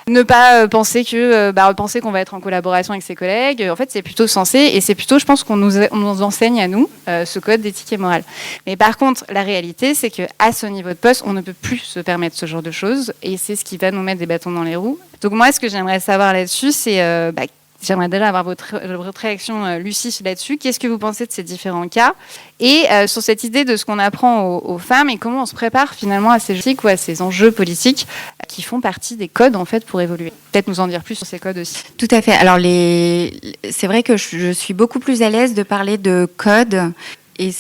Speaker 9: ne pas penser qu'on va être en collaboration avec ses collègues. En fait, c'est plutôt sensé et c'est plutôt, je pense, qu'on nous enseigne à nous ce code d'éthique et morale. Mais par contre, la réalité, c'est qu'à ce niveau de poste, on ne peut plus se permettre ce genre de choses et c'est ce qui va nous mettre des bâtons dans les roues. Donc moi, ce que j'aimerais savoir là-dessus, c'est... J'aimerais déjà avoir votre réaction, Lucie, là-dessus. Qu'est-ce que vous pensez de ces différents cas ? Et sur cette idée de ce qu'on apprend aux femmes et comment on se prépare finalement à ces politiques ou à ces enjeux politiques qui font partie des codes en fait pour évoluer. Peut-être nous en dire plus sur ces codes aussi.
Speaker 8: Tout à fait. Alors c'est vrai que je suis beaucoup plus à l'aise de parler de codes et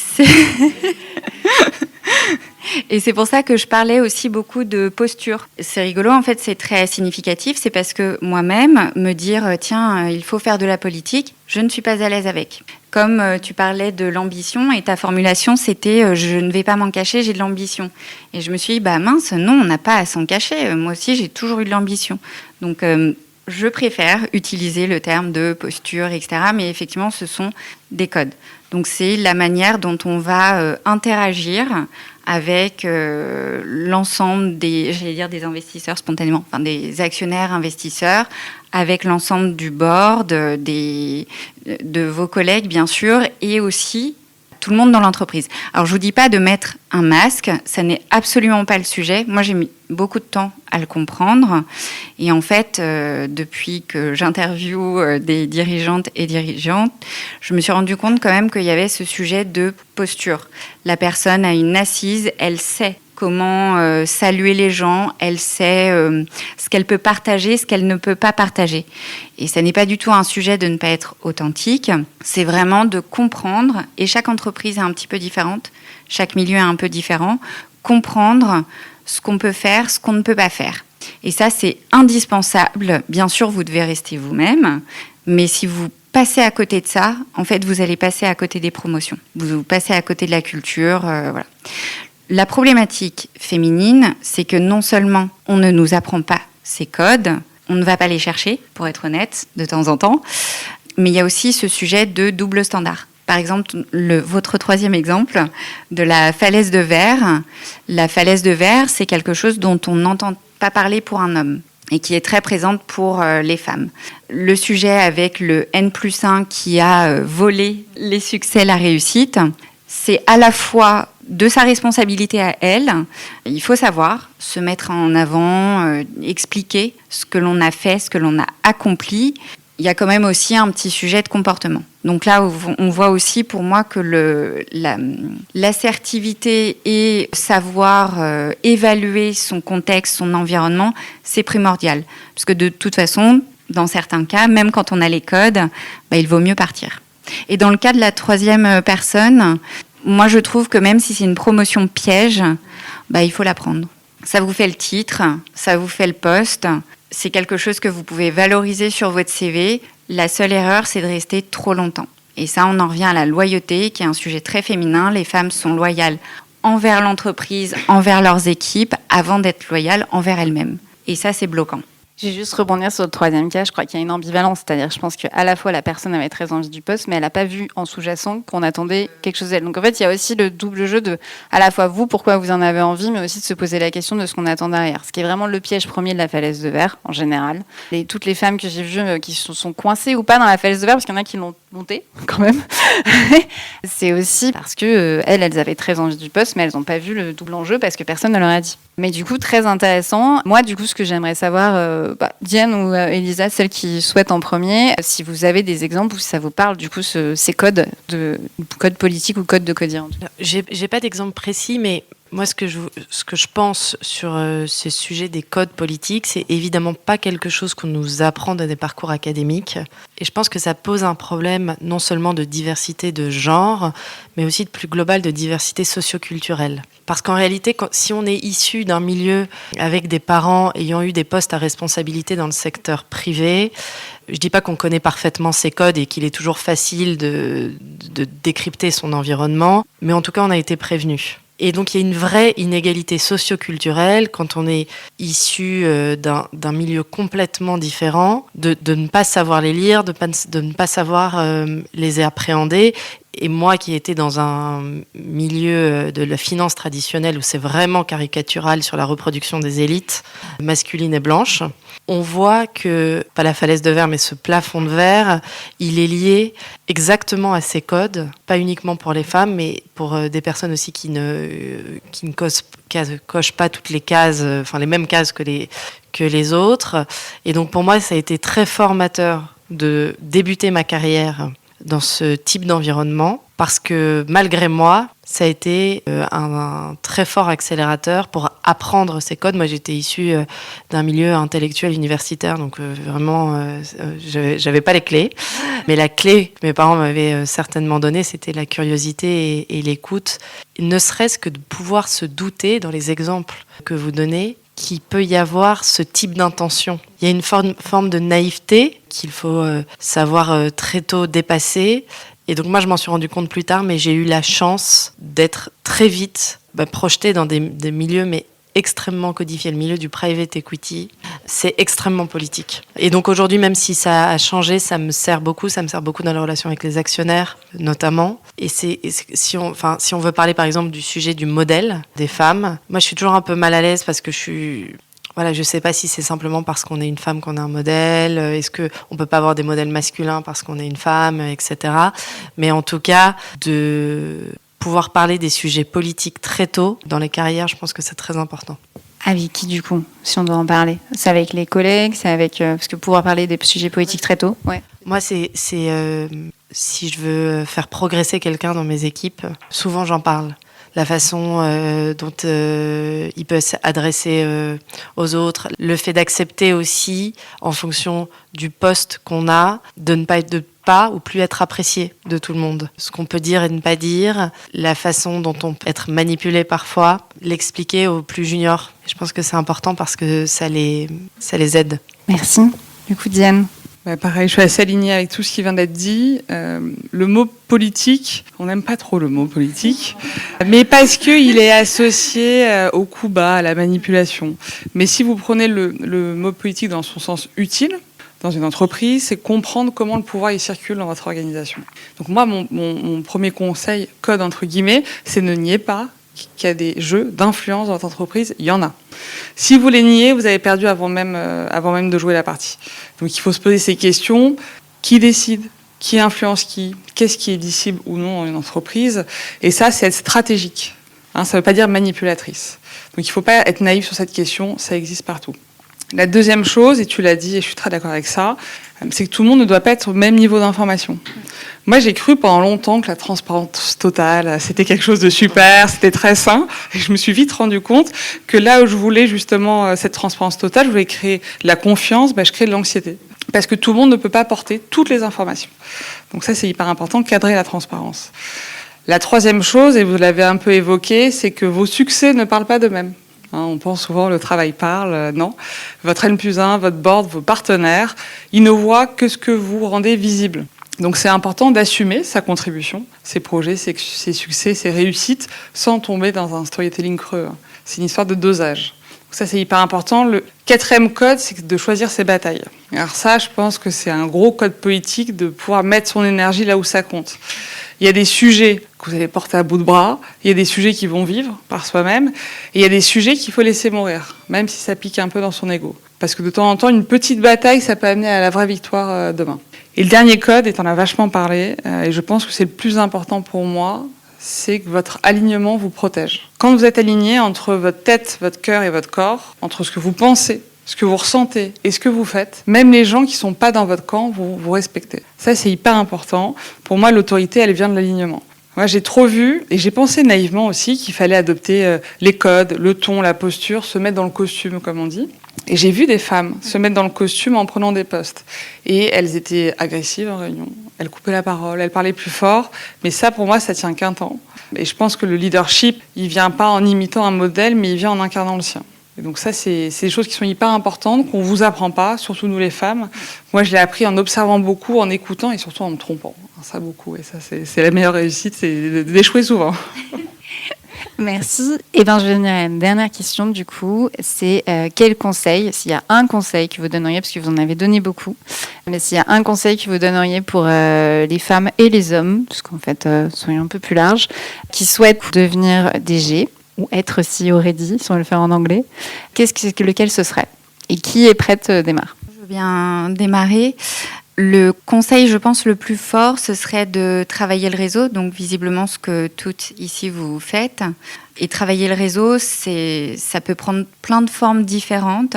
Speaker 8: Et c'est pour ça que je parlais aussi beaucoup de posture. C'est rigolo, en fait, c'est très significatif. C'est parce que moi-même, me dire, tiens, il faut faire de la politique, je ne suis pas à l'aise avec. Comme tu parlais de l'ambition et ta formulation, c'était, je ne vais pas m'en cacher, j'ai de l'ambition. Et je me suis dit, mince, non, on n'a pas à s'en cacher. Moi aussi, j'ai toujours eu de l'ambition. Donc, je préfère utiliser le terme de posture, etc. Mais effectivement, ce sont des codes. Donc, c'est la manière dont on va interagir avec l'ensemble des investisseurs spontanément, enfin des actionnaires investisseurs, avec l'ensemble du board, de vos collègues bien sûr, et aussi tout le monde dans l'entreprise. Alors je vous dis pas de mettre un masque, ça n'est absolument pas le sujet. Moi j'ai mis beaucoup de temps à le comprendre, et en fait depuis que j'interviewe des dirigeantes et dirigeants, je me suis rendu compte quand même qu'il y avait ce sujet de posture. La personne a une assise, elle sait comment saluer les gens, elle sait ce qu'elle peut partager, ce qu'elle ne peut pas partager. Et ça n'est pas du tout un sujet de ne pas être authentique, c'est vraiment de comprendre, et chaque entreprise est un petit peu différente, chaque milieu est un peu différent, comprendre ce qu'on peut faire, ce qu'on ne peut pas faire. Et ça, c'est indispensable. Bien sûr, vous devez rester vous-même, mais si vous passez à côté de ça, en fait, vous allez passer à côté des promotions. Vous passez à côté de la culture, voilà. La problématique féminine, c'est que non seulement on ne nous apprend pas ces codes, on ne va pas les chercher, pour être honnête, de temps en temps, mais il y a aussi ce sujet de double standard. Par exemple, votre troisième exemple de la falaise de verre. La falaise de verre, c'est quelque chose dont on n'entend pas parler pour un homme et qui est très présente pour les femmes. Le sujet avec le N+1 qui a volé les succès, la réussite, c'est à la fois de sa responsabilité à elle. Il faut savoir se mettre en avant, expliquer ce que l'on a fait, ce que l'on a accompli. Il y a quand même aussi un petit sujet de comportement. Donc là, on voit aussi pour moi que l'assertivité et savoir évaluer son contexte, son environnement, c'est primordial. Parce que de toute façon, dans certains cas, même quand on a les codes, il vaut mieux partir. Et dans le cas de la troisième personne, moi je trouve que même si c'est une promotion piège, il faut la prendre. Ça vous fait le titre, ça vous fait le poste, c'est quelque chose que vous pouvez valoriser sur votre CV. La seule erreur, c'est de rester trop longtemps. Et ça, on en revient à la loyauté, qui est un sujet très féminin. Les femmes sont loyales envers l'entreprise, envers leurs équipes, avant d'être loyales envers elles-mêmes. Et ça, c'est bloquant.
Speaker 9: J'ai juste rebondir sur le troisième cas. Je crois qu'il y a une ambivalence, c'est-à-dire je pense qu'à la fois la personne avait très envie du poste, mais elle n'a pas vu en sous-jacent qu'on attendait quelque chose d'elle. Donc en fait, il y a aussi le double jeu de à la fois vous, pourquoi vous en avez envie, mais aussi de se poser la question de ce qu'on attend derrière. Ce qui est vraiment le piège premier de la falaise de verre, en général. Et toutes les femmes que j'ai vues qui sont coincées ou pas dans la falaise de verre, parce qu'il y en a qui l'ont montée quand même, c'est aussi parce que elles avaient très envie du poste, mais elles n'ont pas vu le double enjeu parce que personne ne leur a dit. Mais du coup, très intéressant. Moi, du coup, ce que j'aimerais savoir, Diane ou Elisa, celle qui souhaite en premier, si vous avez des exemples ou si ça vous parle, du coup, ces codes politiques ou codes de codir.
Speaker 7: J'ai pas d'exemple précis, mais Moi, ce que je pense sur ce sujet des codes politiques, c'est évidemment pas quelque chose qu'on nous apprend dans des parcours académiques. Et je pense que ça pose un problème non seulement de diversité de genre, mais aussi de plus global de diversité socioculturelle. Parce qu'en réalité, si on est issu d'un milieu avec des parents ayant eu des postes à responsabilité dans le secteur privé, je dis pas qu'on connaît parfaitement ces codes et qu'il est toujours facile de décrypter son environnement, mais en tout cas, on a été prévenus. Et donc, il y a une vraie inégalité socio-culturelle quand on est issu d'un milieu complètement différent, de ne pas savoir les lire, de ne pas savoir les appréhender. Et moi qui étais dans un milieu de la finance traditionnelle où c'est vraiment caricatural sur la reproduction des élites masculines et blanches, on voit que, pas la falaise de verre, mais ce plafond de verre, il est lié exactement à ces codes, pas uniquement pour les femmes, mais pour des personnes aussi qui ne cochent pas toutes les cases, enfin les mêmes cases que les autres. Et donc pour moi, ça a été très formateur de débuter ma carrière dans ce type d'environnement, parce que malgré moi, ça a été un très fort accélérateur pour apprendre ces codes. Moi, j'étais issue d'un milieu intellectuel universitaire, donc vraiment, j'avais pas les clés. Mais la clé que mes parents m'avaient certainement donnée, c'était la curiosité et l'écoute. Ne serait-ce que de pouvoir se douter, dans les exemples que vous donnez, qu'il peut y avoir ce type d'intention. Il y a une forme de naïveté qu'il faut savoir très tôt dépasser. Et donc moi, je m'en suis rendu compte plus tard, mais j'ai eu la chance d'être très vite projetée dans des milieux mais extrêmement codifiés. Le milieu du private equity, c'est extrêmement politique. Et donc aujourd'hui, même si ça a changé, ça me sert beaucoup dans la relation avec les actionnaires, notamment. Et si on veut parler par exemple du sujet du modèle des femmes, moi je suis toujours un peu mal à l'aise parce que je sais pas si c'est simplement parce qu'on est une femme qu'on a un modèle, est-ce qu'on peut pas avoir des modèles masculins parce qu'on est une femme, etc. Mais en tout cas, de pouvoir parler des sujets politiques très tôt dans les carrières, je pense que c'est très important.
Speaker 9: Avec qui du coup, si on doit en parler? C'est avec les collègues, c'est avec parce que pouvoir parler des sujets politiques très tôt. Ouais.
Speaker 7: Moi, c'est si je veux faire progresser quelqu'un dans mes équipes, souvent j'en parle. La façon dont il peut s'adresser aux autres, le fait d'accepter aussi, en fonction du poste qu'on a, de ne pas ou plus être apprécié de tout le monde. Ce qu'on peut dire et ne pas dire, la façon dont on peut être manipulé parfois, l'expliquer aux plus juniors. Je pense que c'est important parce que ça les aide.
Speaker 9: Merci. Du coup, Diane.
Speaker 2: Pareil, je suis assez alignée avec tout ce qui vient d'être dit. Le mot politique, on n'aime pas trop le mot politique, mais parce qu'il est associé au coup bas, à la manipulation. Mais si vous prenez le mot politique dans son sens utile, dans une entreprise, c'est comprendre comment le pouvoir il circule dans votre organisation. Donc moi, mon premier conseil, code entre guillemets, c'est ne niez pas qu'il y a des jeux d'influence dans votre entreprise. Il y en a. Si vous les niez, vous avez perdu avant même de jouer la partie. Donc il faut se poser ces questions. Qui décide ? Qui influence qui ? Qu'est-ce qui est lisible ou non dans une entreprise ? Et ça, c'est être stratégique. Ça ne veut pas dire manipulatrice. Donc il ne faut pas être naïf sur cette question. Ça existe partout. La deuxième chose, et tu l'as dit, et je suis très d'accord avec ça, c'est que tout le monde ne doit pas être au même niveau d'information. Moi, j'ai cru pendant longtemps que la transparence totale, c'était quelque chose de super, c'était très sain, et je me suis vite rendu compte que là où je voulais justement cette transparence totale, je voulais créer de la confiance, je crée de l'anxiété. Parce que tout le monde ne peut pas porter toutes les informations. Donc ça, c'est hyper important, cadrer la transparence. La troisième chose, et vous l'avez un peu évoqué, c'est que vos succès ne parlent pas d'eux-mêmes. On pense souvent le travail parle, non. Votre N+1, votre board, vos partenaires, ils ne voient que ce que vous rendez visible. Donc c'est important d'assumer sa contribution, ses projets, ses succès, ses réussites, sans tomber dans un storytelling creux. C'est une histoire de dosage. Donc ça, c'est hyper important. Le quatrième code, c'est de choisir ses batailles. Alors ça, je pense que c'est un gros code politique de pouvoir mettre son énergie là où ça compte. Il y a des sujets que vous allez porter à bout de bras, il y a des sujets qui vont vivre par soi-même, et il y a des sujets qu'il faut laisser mourir, même si ça pique un peu dans son ego. Parce que de temps en temps, une petite bataille, ça peut amener à la vraie victoire demain. Et le dernier code, et t'en as vachement parlé, et je pense que c'est le plus important pour moi, c'est que votre alignement vous protège. Quand vous êtes aligné entre votre tête, votre cœur et votre corps, entre ce que vous pensez, ce que vous ressentez et ce que vous faites, même les gens qui ne sont pas dans votre camp, vous respectez. Ça, c'est hyper important. Pour moi, l'autorité, elle vient de l'alignement. Moi, j'ai trop vu, et j'ai pensé naïvement aussi qu'il fallait adopter les codes, le ton, la posture, se mettre dans le costume, comme on dit. Et j'ai vu des femmes se mettre dans le costume en prenant des postes. Et elles étaient agressives en réunion. Elles coupaient la parole, elles parlaient plus fort. Mais ça, pour moi, ça tient qu'un temps. Et je pense que le leadership, il vient pas en imitant un modèle, mais il vient en incarnant le sien. Et donc ça, c'est des choses qui sont hyper importantes, qu'on vous apprend pas, surtout nous les femmes. Moi, je l'ai appris en observant beaucoup, en écoutant et surtout en me trompant. Ça, beaucoup. Et ça, c'est la meilleure réussite, c'est d'échouer souvent.
Speaker 9: Merci. Je vais venir à une dernière question, du coup. C'est quel conseil, s'il y a un conseil que vous donneriez, parce que vous en avez donné beaucoup, mais s'il y a un conseil que vous donneriez pour les femmes et les hommes, parce qu'en fait, soyons un peu plus larges, qui souhaitent devenir DG ou être CEO ready, si on veut le faire en anglais, lequel ce serait? Et qui est prête démarre?
Speaker 8: Je veux bien démarrer. Le conseil, je pense, le plus fort, ce serait de travailler le réseau. Donc, visiblement, ce que toutes ici vous faites. Et travailler le réseau, ça peut prendre plein de formes différentes.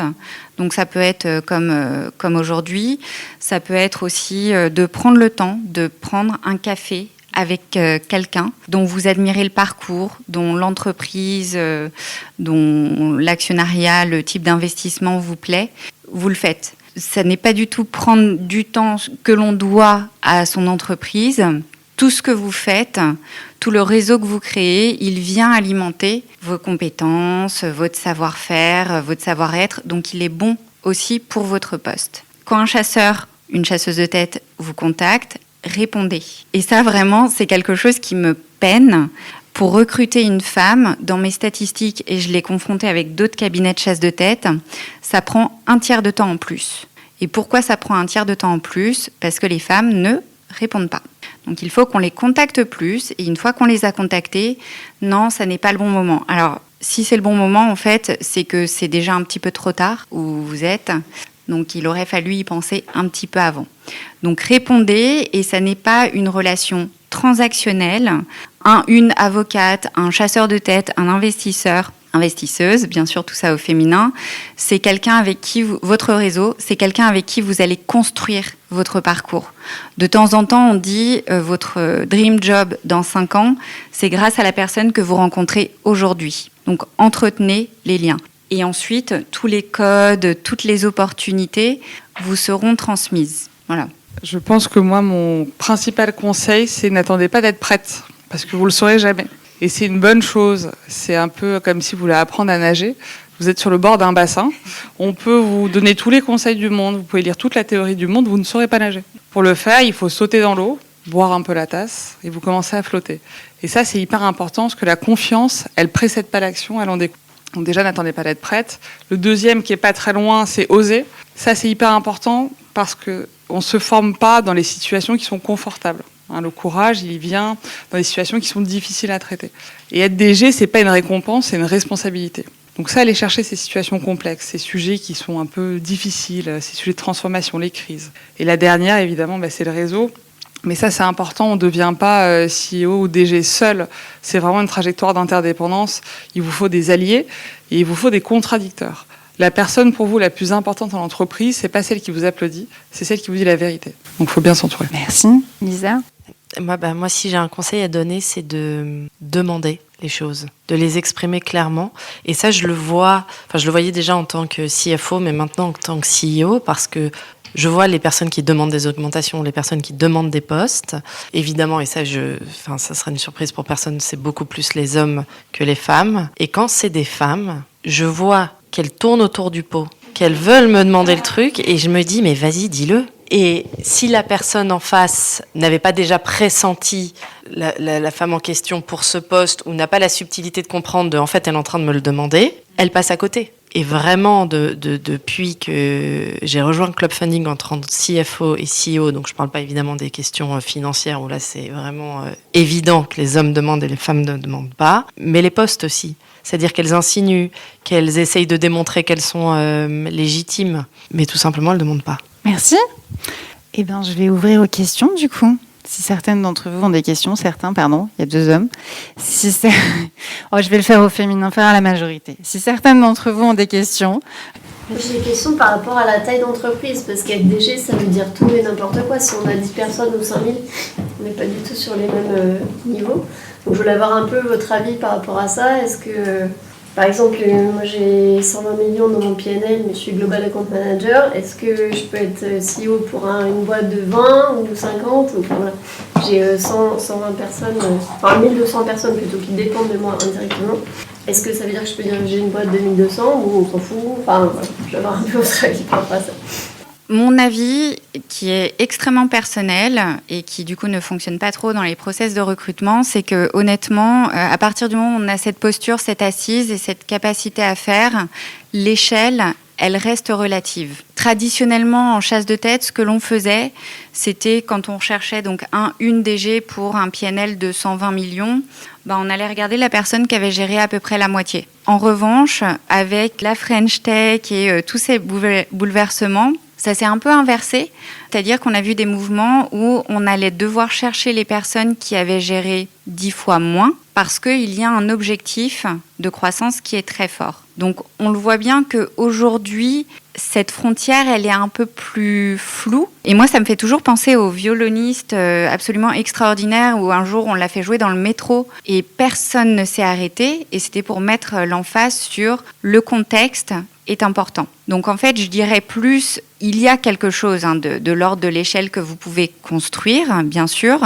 Speaker 8: Donc, ça peut être comme aujourd'hui. Ça peut être aussi de prendre le temps de prendre un café avec quelqu'un dont vous admirez le parcours, dont l'entreprise, dont l'actionnariat, le type d'investissement vous plaît. Vous le faites. Ça n'est pas du tout prendre du temps que l'on doit à son entreprise. Tout ce que vous faites, tout le réseau que vous créez, il vient alimenter vos compétences, votre savoir-faire, votre savoir-être. Donc, il est bon aussi pour votre poste. Quand un chasseur, une chasseuse de tête vous contacte, répondez. Et ça, vraiment, c'est quelque chose qui me peine. Pour recruter une femme, dans mes statistiques, et je l'ai confrontée avec d'autres cabinets de chasse de tête, ça prend un tiers de temps en plus. Et pourquoi ça prend un tiers de temps en plus? Parce que les femmes ne répondent pas. Donc il faut qu'on les contacte plus, et une fois qu'on les a contactées, non, ça n'est pas le bon moment. Alors, si c'est le bon moment, en fait, c'est que c'est déjà un petit peu trop tard où vous êtes. Donc, il aurait fallu y penser un petit peu avant. Donc, répondez, et ça n'est pas une relation transactionnelle. Une avocate, un chasseur de tête, un investisseur, investisseuse, bien sûr, tout ça au féminin. C'est quelqu'un avec qui votre réseau, c'est quelqu'un avec qui vous allez construire votre parcours. De temps en temps, on dit votre dream job dans 5 ans, c'est grâce à la personne que vous rencontrez aujourd'hui. Donc, entretenez les liens. Et ensuite, tous les codes, toutes les opportunités vous seront transmises. Voilà.
Speaker 2: Je pense que moi, mon principal conseil, c'est n'attendez pas d'être prête, parce que vous le saurez jamais. Et c'est une bonne chose. C'est un peu comme si vous voulez apprendre à nager. Vous êtes sur le bord d'un bassin. On peut vous donner tous les conseils du monde. Vous pouvez lire toute la théorie du monde. Vous ne saurez pas nager. Pour le faire, il faut sauter dans l'eau, boire un peu la tasse, et vous commencez à flotter. Et ça, c'est hyper important, parce que la confiance, elle précède pas l'action, elle en découle. Donc déjà, n'attendez pas d'être prête. Le deuxième, qui est pas très loin, c'est oser. Ça, c'est hyper important, parce que on se forme pas dans les situations qui sont confortables. Le courage, il vient dans des situations qui sont difficiles à traiter. Et être DG, c'est pas une récompense, c'est une responsabilité. Donc ça, aller chercher ces situations complexes, ces sujets qui sont un peu difficiles, ces sujets de transformation, les crises. Et la dernière, évidemment, c'est le réseau. Mais ça, c'est important. On ne devient pas CEO ou DG seul. C'est vraiment une trajectoire d'interdépendance. Il vous faut des alliés et il vous faut des contradicteurs. La personne pour vous la plus importante en entreprise, c'est pas celle qui vous applaudit, c'est celle qui vous dit la vérité. Donc, il faut bien s'entourer.
Speaker 9: Merci. Lisa?
Speaker 7: Moi, si j'ai un conseil à donner, c'est de demander les choses, de les exprimer clairement. Et ça, je le voyais déjà en tant que CFO, mais maintenant en tant que CEO, parce que je vois les personnes qui demandent des augmentations, les personnes qui demandent des postes. Évidemment, et ça sera une surprise pour personne, c'est beaucoup plus les hommes que les femmes. Et quand c'est des femmes, je vois qu'elles tournent autour du pot, qu'elles veulent me demander le truc, et je me dis, mais vas-y, dis-le. Et si la personne en face n'avait pas déjà pressenti la femme en question pour ce poste, ou n'a pas la subtilité de comprendre en fait, elle est en train de me le demander, elle passe à côté. Et vraiment, depuis que j'ai rejoint Club Funding en tant que CFO et CEO, donc je ne parle pas évidemment des questions financières, où là c'est vraiment évident que les hommes demandent et les femmes ne demandent pas, mais les postes aussi. C'est-à-dire qu'elles insinuent, qu'elles essayent de démontrer qu'elles sont légitimes, mais tout simplement, elles ne demandent pas.
Speaker 9: Merci. Je vais ouvrir aux questions, du coup. Si certaines d'entre vous ont des questions, il y a 2 hommes. Je vais le faire au féminin, faire à la majorité. Si certaines d'entre vous ont des questions,
Speaker 10: J'ai des questions par rapport à la taille d'entreprise, parce qu'être DG, ça veut dire tout et n'importe quoi. Si on a 10 personnes ou 5000, on n'est pas du tout sur les mêmes niveaux. Donc je voulais avoir un peu votre avis par rapport à ça. Est-ce que, par exemple, moi j'ai 120 millions dans mon PNL, mais je suis Global Account Manager. Est-ce que je peux être CEO pour une boîte de 20 ou 50 enfin, voilà. J'ai 120 personnes, enfin 1200 personnes plutôt, qui dépendent de moi indirectement. Est-ce que ça veut dire que je peux diriger une boîte de 1200 ou on s'en fout? Enfin, voilà. Je vais avoir un peu votre avis par rapport à ça.
Speaker 8: Mon avis, qui est extrêmement personnel et qui du coup ne fonctionne pas trop dans les process de recrutement, c'est que honnêtement, à partir du moment où on a cette posture, cette assise et cette capacité à faire, l'échelle, elle reste relative. Traditionnellement, en chasse de tête, ce que l'on faisait, c'était quand on cherchait donc une DG pour un PNL de 120 millions, on allait regarder la personne qui avait géré à peu près la moitié. En revanche, avec la French Tech et tous ces bouleversements, ça s'est un peu inversé, c'est-à-dire qu'on a vu des mouvements où on allait devoir chercher les personnes qui avaient géré 10 fois moins parce qu'il y a un objectif de croissance qui est très fort. Donc on le voit bien qu'aujourd'hui, cette frontière, elle est un peu plus floue. Et moi, ça me fait toujours penser au violoniste absolument extraordinaire où un jour, on l'a fait jouer dans le métro et personne ne s'est arrêté. Et c'était pour mettre l'emphase sur le contexte est important. Donc en fait, je dirais plus, il y a quelque chose de l'ordre de l'échelle que vous pouvez construire, bien sûr.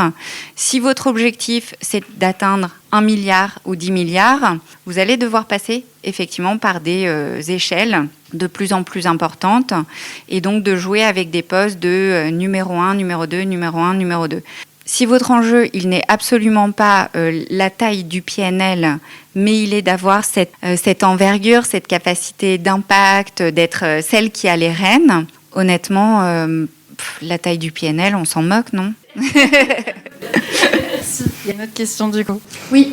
Speaker 8: Si votre objectif, c'est d'atteindre 1 milliard ou 10 milliards, vous allez devoir passer effectivement par des échelles de plus en plus importantes et donc de jouer avec des postes de numéro 1, numéro 2, numéro 1, numéro 2. Si votre enjeu, il n'est absolument pas la taille du PNL, mais il est d'avoir cette envergure, cette capacité d'impact, d'être celle qui a les rênes, honnêtement, la taille du PNL, on s'en moque, non?
Speaker 9: Il y a une autre question du coup.
Speaker 11: Oui,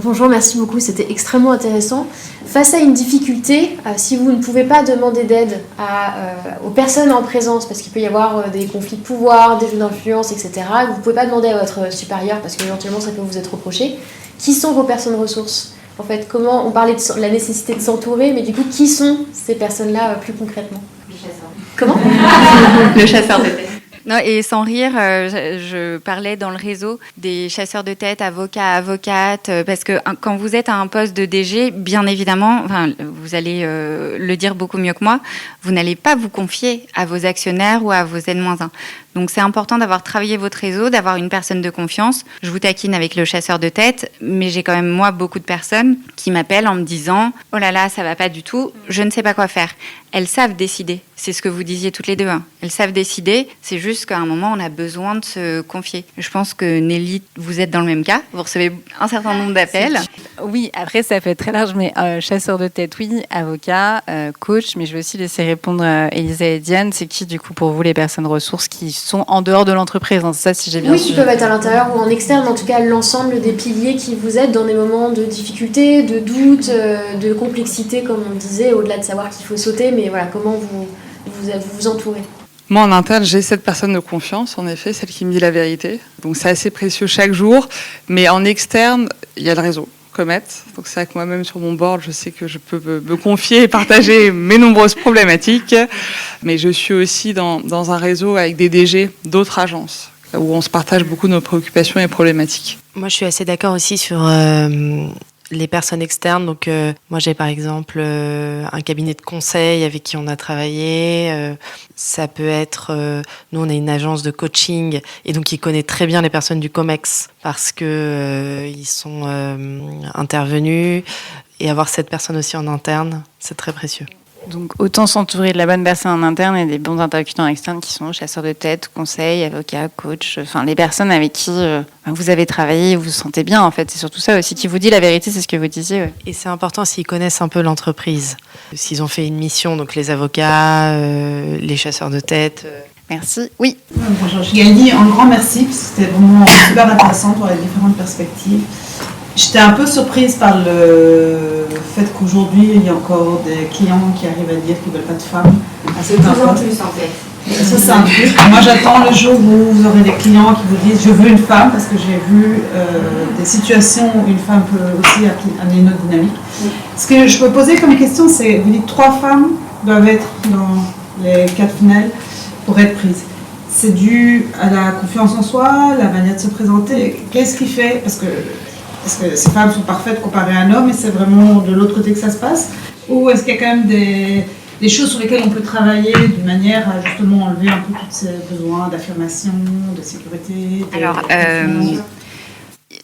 Speaker 11: bonjour, merci beaucoup, c'était extrêmement intéressant. Face à une difficulté, si vous ne pouvez pas demander d'aide aux personnes en présence, parce qu'il peut y avoir des conflits de pouvoir, des jeux d'influence, etc., vous ne pouvez pas demander à votre supérieur, parce qu'éventuellement ça peut vous être reproché, qui sont vos personnes ressources? En fait, comment on parlait de la nécessité de s'entourer, mais du coup, qui sont ces personnes-là plus concrètement? Le chasseur. Comment?
Speaker 8: Le chasseur de tête. Non, et sans rire, je parlais dans le réseau des chasseurs de tête, avocats, avocates, parce que quand vous êtes à un poste de DG, bien évidemment, vous allez le dire beaucoup mieux que moi, vous n'allez pas vous confier à vos actionnaires ou à vos N-1. Donc c'est important d'avoir travaillé votre réseau, d'avoir une personne de confiance. Je vous taquine avec le chasseur de tête, mais j'ai quand même moi beaucoup de personnes qui m'appellent en me disant « Oh là là, ça va pas du tout, je ne sais pas quoi faire ». Elles savent décider, c'est ce que vous disiez toutes les deux. Elles savent décider, c'est juste qu'à un moment on a besoin de se confier. Je pense que Nelly, vous êtes dans le même cas, vous recevez un certain nombre d'appels.
Speaker 9: Oui, après ça peut être très large, mais chasseur de tête, oui, avocat, coach, mais je vais aussi laisser répondre Elisa et Diane. C'est qui du coup pour vous les personnes ressources qui sont en dehors de l'entreprise, c'est ça si j'ai bien suivi.
Speaker 11: Oui, qui peuvent être à l'intérieur ou en externe, en tout cas l'ensemble des piliers qui vous aident dans des moments de difficulté, de doute, de complexité, comme on disait, au-delà de savoir qu'il faut sauter, mais voilà, comment vous entourez.
Speaker 2: Moi, en interne, j'ai cette personne de confiance, en effet, celle qui me dit la vérité. Donc, c'est assez précieux chaque jour. Mais en externe, il y a le réseau Comet. Donc, c'est vrai que moi-même, sur mon board, je sais que je peux me confier et partager mes nombreuses problématiques. Mais je suis aussi dans un réseau avec des DG d'autres agences, où on se partage beaucoup nos préoccupations et problématiques.
Speaker 7: Moi, je suis assez d'accord aussi sur les personnes externes. Donc, moi, j'ai par exemple un cabinet de conseil avec qui on a travaillé. Ça peut être... nous, on a une agence de coaching et donc qui connaît très bien les personnes du COMEX parce que ils sont intervenus. Et avoir cette personne aussi en interne, c'est très précieux.
Speaker 9: Donc autant s'entourer de la bonne personne en interne et des bons interlocuteurs externes qui sont chasseurs de tête, conseils, avocats, coachs, enfin les personnes avec qui vous avez travaillé, vous vous sentez bien en fait. C'est surtout ça aussi qui vous dit la vérité, c'est ce que vous disiez. Ouais.
Speaker 7: Et c'est important s'ils connaissent un peu l'entreprise, s'ils ont fait une mission, donc les avocats, les chasseurs de tête.
Speaker 9: Merci. Oui.
Speaker 12: Bonjour, je Gaëlie, un grand merci, parce que c'était vraiment super intéressant pour les différentes perspectives. J'étais un peu surprise par le fait qu'aujourd'hui, il y a encore des clients qui arrivent à dire qu'ils ne veulent pas de femmes.
Speaker 8: C'est de plus en plus, en fait.
Speaker 12: Ça, c'est un truc. Moi, j'attends le jour où vous aurez des clients qui vous disent « je veux une femme » parce que j'ai vu des situations où une femme peut aussi amener une autre dynamique. Ce que je peux poser comme question, c'est, vous dites 3 femmes doivent être dans les quarts finales pour être prises? C'est dû à la confiance en soi, la manière de se présenter? Qu'est-ce qui fait? Parce que ces femmes sont parfaites comparées à un homme et c'est vraiment de l'autre côté que ça se passe? Ou est-ce qu'il y a quand même des choses sur lesquelles on peut travailler de manière à justement enlever un peu tous ces besoins d'affirmation, de sécurité?
Speaker 8: Alors,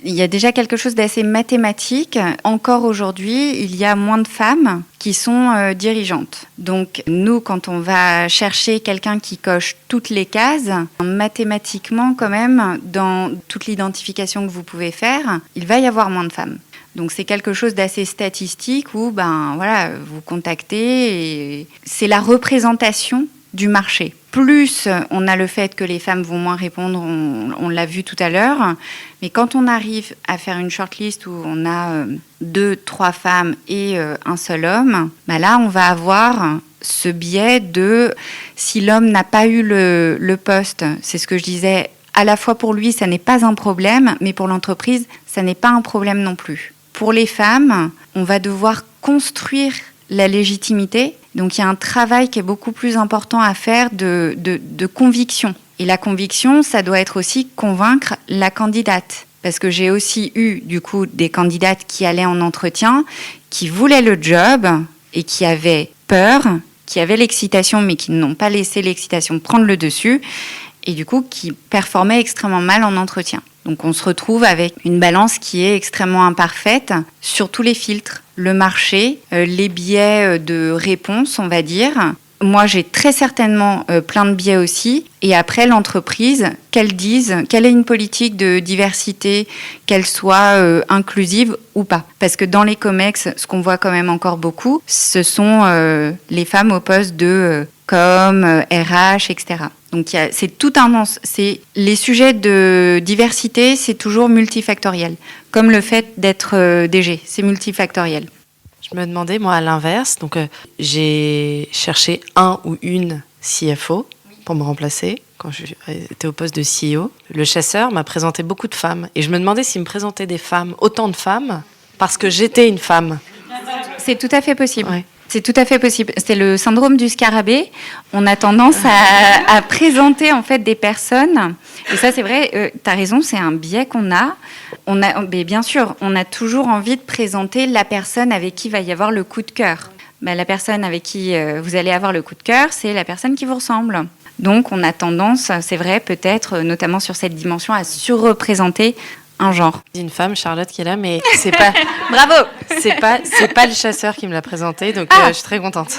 Speaker 8: il y a déjà quelque chose d'assez mathématique. Encore aujourd'hui, il y a moins de femmes qui sont dirigeantes. Donc, nous, quand on va chercher quelqu'un qui coche toutes les cases, mathématiquement, quand même, dans toute l'identification que vous pouvez faire, il va y avoir moins de femmes. Donc, c'est quelque chose d'assez statistique où, vous contactez et c'est la représentation du marché. Plus on a le fait que les femmes vont moins répondre, on l'a vu tout à l'heure, mais quand on arrive à faire une shortlist où on a 2-3 femmes et un seul homme, là on va avoir ce biais de si l'homme n'a pas eu le poste, c'est ce que je disais, à la fois pour lui ça n'est pas un problème, mais pour l'entreprise ça n'est pas un problème non plus. Pour les femmes, on va devoir construire la légitimité. Donc il y a un travail qui est beaucoup plus important à faire de conviction. Et la conviction, ça doit être aussi convaincre la candidate. Parce que j'ai aussi eu du coup des candidates qui allaient en entretien, qui voulaient le job et qui avaient peur, qui avaient l'excitation mais qui n'ont pas laissé l'excitation prendre le dessus et du coup qui performaient extrêmement mal en entretien. Donc on se retrouve avec une balance qui est extrêmement imparfaite sur tous les filtres. Le marché, les biais de réponse, on va dire. Moi, j'ai très certainement plein de biais aussi. Et après, l'entreprise, qu'elle dise, quelle est une politique de diversité, qu'elle soit inclusive ou pas. Parce que dans les COMEX, ce qu'on voit quand même encore beaucoup, ce sont les femmes au poste de com, RH, etc. Donc c'est tout un c'est les sujets de diversité, c'est toujours multifactoriel. Comme le fait d'être DG, c'est multifactoriel.
Speaker 7: Je me demandais, moi, à l'inverse, donc j'ai cherché un ou une CFO pour me remplacer quand j'étais au poste de CEO. Le chasseur m'a présenté beaucoup de femmes et je me demandais s'il me présentait des femmes, autant de femmes, parce que j'étais une femme.
Speaker 8: C'est tout à fait possible.
Speaker 7: Ouais.
Speaker 8: C'est tout à fait possible. C'est le syndrome du scarabée. On a tendance à présenter en fait des personnes. Et ça, c'est vrai. Tu as raison. C'est un biais qu'on a. Mais bien sûr, on a toujours envie de présenter la personne avec qui va y avoir le coup de cœur. La personne avec qui vous allez avoir le coup de cœur, c'est la personne qui vous ressemble. Donc, on a tendance, c'est vrai, peut-être, notamment sur cette dimension, à surreprésenter un genre.
Speaker 7: Une femme, Charlotte, qui est là, mais c'est pas.
Speaker 8: Bravo.
Speaker 7: C'est pas le chasseur qui me l'a présenté, donc je suis très contente.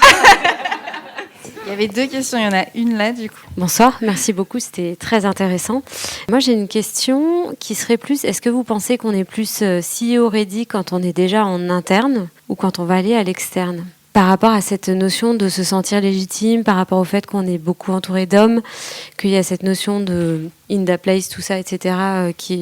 Speaker 9: Il y avait 2 questions, il y en a une là du coup.
Speaker 13: Bonsoir, merci beaucoup, c'était très intéressant. Moi j'ai une question qui serait plus, est-ce que vous pensez qu'on est plus CEO ready quand on est déjà en interne ou quand on va aller à l'externe ? Par rapport à cette notion de se sentir légitime, par rapport au fait qu'on est beaucoup entouré d'hommes, qu'il y a cette notion de in the place, tout ça, etc.,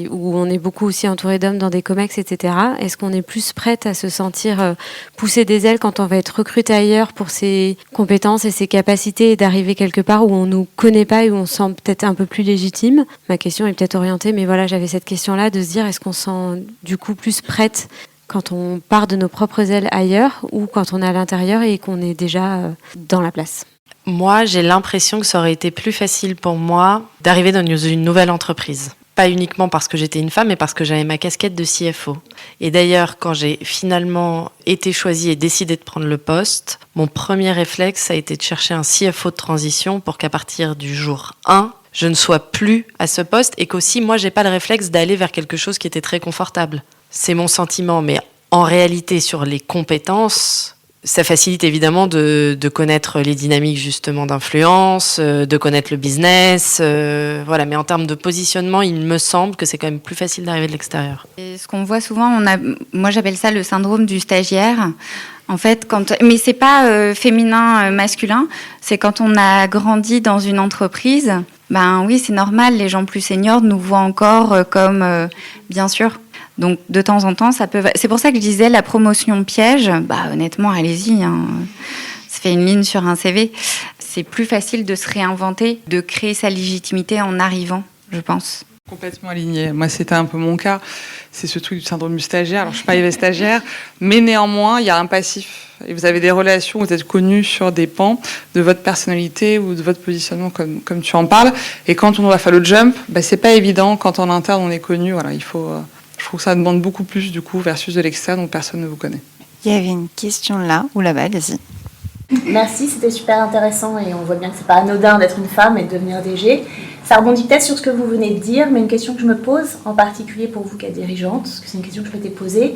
Speaker 13: où on est beaucoup aussi entouré d'hommes dans des comex, etc. Est-ce qu'on est plus prête à se sentir pousser des ailes quand on va être recruté ailleurs pour ses compétences et ses capacités et d'arriver quelque part où on nous connaît pas et où on se sent peut-être un peu plus légitime ? Ma question est peut-être orientée, mais voilà, j'avais cette question-là de se dire, est-ce qu'on se sent du coup plus prête quand on part de nos propres ailes ailleurs ou quand on est à l'intérieur et qu'on est déjà dans la place ?
Speaker 7: Moi, j'ai l'impression que ça aurait été plus facile pour moi d'arriver dans une nouvelle entreprise. Pas uniquement parce que j'étais une femme, mais parce que j'avais ma casquette de CFO. Et d'ailleurs, quand j'ai finalement été choisie et décidé de prendre le poste, mon premier réflexe a été de chercher un CFO de transition pour qu'à partir du jour 1, je ne sois plus à ce poste et qu'aussi, moi, j'ai pas le réflexe d'aller vers quelque chose qui était très confortable. C'est mon sentiment, mais en réalité, sur les compétences, ça facilite évidemment de connaître les dynamiques justement d'influence, de connaître le business, voilà. Mais en termes de positionnement, il me semble que c'est quand même plus facile d'arriver de l'extérieur.
Speaker 8: Et ce qu'on voit souvent, moi j'appelle ça le syndrome du stagiaire. En fait, mais c'est pas féminin, masculin. C'est quand on a grandi dans une entreprise. Oui, c'est normal. Les gens plus seniors nous voient encore comme, bien sûr. Donc, de temps en temps, ça peut... C'est pour ça que je disais la promotion piège. Honnêtement, allez-y. Ça fait une ligne sur un CV. C'est plus facile de se réinventer, de créer sa légitimité en arrivant, je pense.
Speaker 2: Complètement alignée. Moi, c'était un peu mon cas. C'est ce truc du syndrome du stagiaire. Alors, je suis pas arrivée stagiaire, mais néanmoins, il y a un passif. Et vous avez des relations, vous êtes connus sur des pans de votre personnalité ou de votre positionnement, comme tu en parles. Et quand on doit faire le jump, c'est pas évident. Quand en interne, on est connu, voilà, il faut. Je trouve que ça demande beaucoup plus, du coup, versus de l'externe où personne ne vous connaît.
Speaker 1: Il y avait une question là ou là-bas, allez-y.
Speaker 14: Merci, c'était super intéressant et on voit bien que c'est pas anodin d'être une femme et de devenir DG. Ça rebondit peut-être sur ce que vous venez de dire, mais une question que je me pose, en particulier pour vous qui êtes dirigeante, parce que c'est une question que je m'étais posée.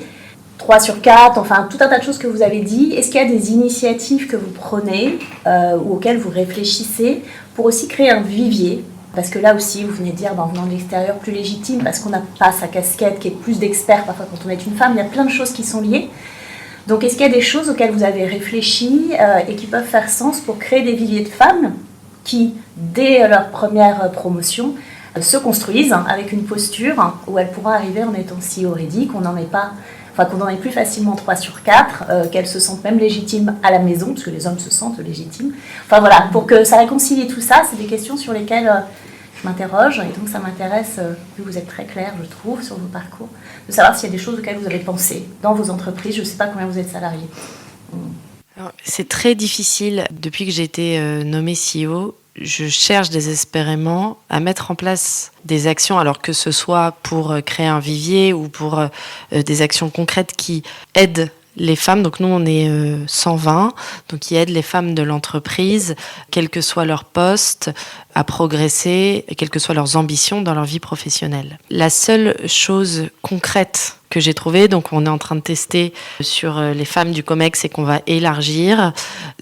Speaker 14: 3 sur 4, enfin tout un tas de choses que vous avez dit. Est-ce qu'il y a des initiatives que vous prenez ou auxquelles vous réfléchissez pour aussi créer un vivier ? Parce que là aussi, vous venez de dire, en venant de l'extérieur, plus légitime, parce qu'on n'a pas sa casquette qui est plus d'expert parfois quand on est une femme. Il y a plein de choses qui sont liées. Donc, est-ce qu'il y a des choses auxquelles vous avez réfléchi et qui peuvent faire sens pour créer des viviers de femmes qui, dès leur première promotion, se construisent avec une posture où elles pourront arriver en étant CEO ready, qu'on n'en ait plus facilement 3 sur 4, qu'elles se sentent même légitimes à la maison, parce que les hommes se sentent légitimes. Enfin voilà, pour que ça réconcilie tout ça, c'est des questions sur lesquelles je m'interroge, et donc ça m'intéresse, vu que vous êtes très clair, je trouve, sur vos parcours, de savoir s'il y a des choses auxquelles vous avez pensé dans vos entreprises. Je ne sais pas combien vous êtes salariés.
Speaker 7: Alors, c'est très difficile. Depuis que j'ai été nommée CEO, je cherche désespérément à mettre en place des actions, alors que ce soit pour créer un vivier ou pour des actions concrètes qui aident les femmes. Donc nous, on est 120, donc qui aident les femmes de l'entreprise, quel que soit leur poste, à progresser, et quelles que soient leurs ambitions dans leur vie professionnelle. La seule chose concrète que j'ai trouvée, donc on est en train de tester sur les femmes du COMEX et qu'on va élargir,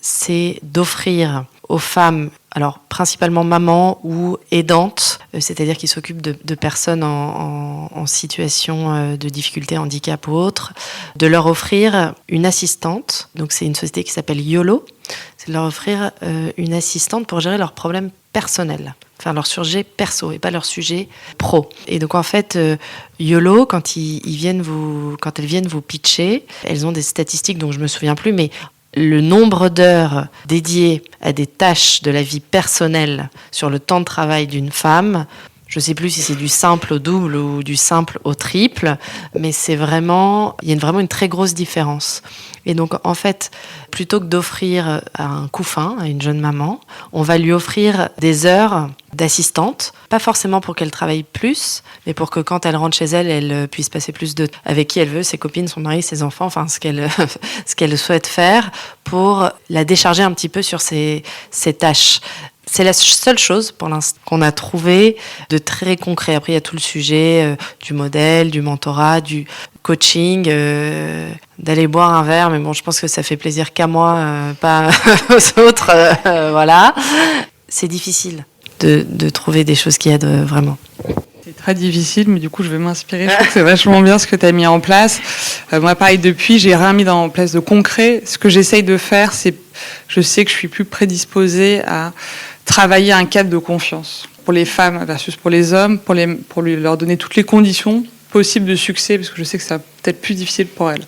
Speaker 7: c'est d'offrir aux femmes, alors principalement mamans ou aidantes, c'est-à-dire qui s'occupent de personnes en situation de difficulté, handicap ou autre, de leur offrir une assistante. Donc c'est une société qui s'appelle YOLO, c'est de leur offrir une assistante pour gérer leurs problèmes personnels, enfin leur sujet perso et pas leur sujet pro. Et donc en fait, YOLO, quand elles viennent vous pitcher, elles ont des statistiques dont je me souviens plus, mais le nombre d'heures dédiées à des tâches de la vie personnelle sur le temps de travail d'une femme, je ne sais plus si c'est du simple au double ou du simple au triple, mais il y a vraiment une très grosse différence. Et donc, en fait, plutôt que d'offrir un couffin à une jeune maman, on va lui offrir des heures d'assistante, pas forcément pour qu'elle travaille plus, mais pour que quand elle rentre chez elle, elle puisse passer plus de temps avec qui elle veut, ses copines, son mari, ses enfants, enfin ce qu'elle souhaite faire pour la décharger un petit peu sur ses tâches. C'est la seule chose pour l'instant qu'on a trouvé de très concret. Après, il y a tout le sujet du modèle, du mentorat, du coaching, d'aller boire un verre. Mais bon, je pense que ça fait plaisir qu'à moi, pas aux autres. Voilà. C'est difficile de trouver des choses qui aident vraiment.
Speaker 2: C'est très difficile, mais du coup, je vais m'inspirer. Je trouve que c'est vachement bien ce que tu as mis en place. Moi, pareil, depuis, j'ai rien mis en place de concret. Ce que j'essaye de faire, je sais que je suis plus prédisposée à travailler un cadre de confiance pour les femmes versus pour les hommes, pour leur donner toutes les conditions possibles de succès, parce que je sais que c'est peut-être plus difficile pour elles.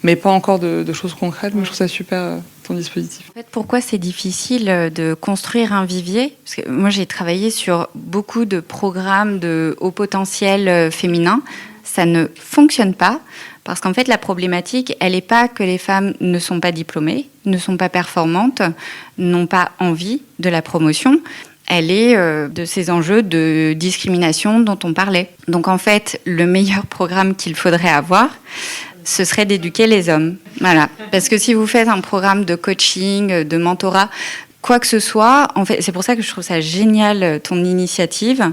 Speaker 2: Mais pas encore de choses concrètes, mais je trouve ça super, ton dispositif.
Speaker 8: En fait, pourquoi c'est difficile de construire un vivier ? Parce que moi, j'ai travaillé sur beaucoup de programmes de haut potentiel féminin. Ça ne fonctionne pas. Parce qu'en fait, la problématique, elle n'est pas que les femmes ne sont pas diplômées, ne sont pas performantes, n'ont pas envie de la promotion. Elle est de ces enjeux de discrimination dont on parlait. Donc en fait, le meilleur programme qu'il faudrait avoir, ce serait d'éduquer les hommes. Voilà. Parce que si vous faites un programme de coaching, de mentorat, quoi que ce soit, en fait, c'est pour ça que je trouve ça génial, ton initiative.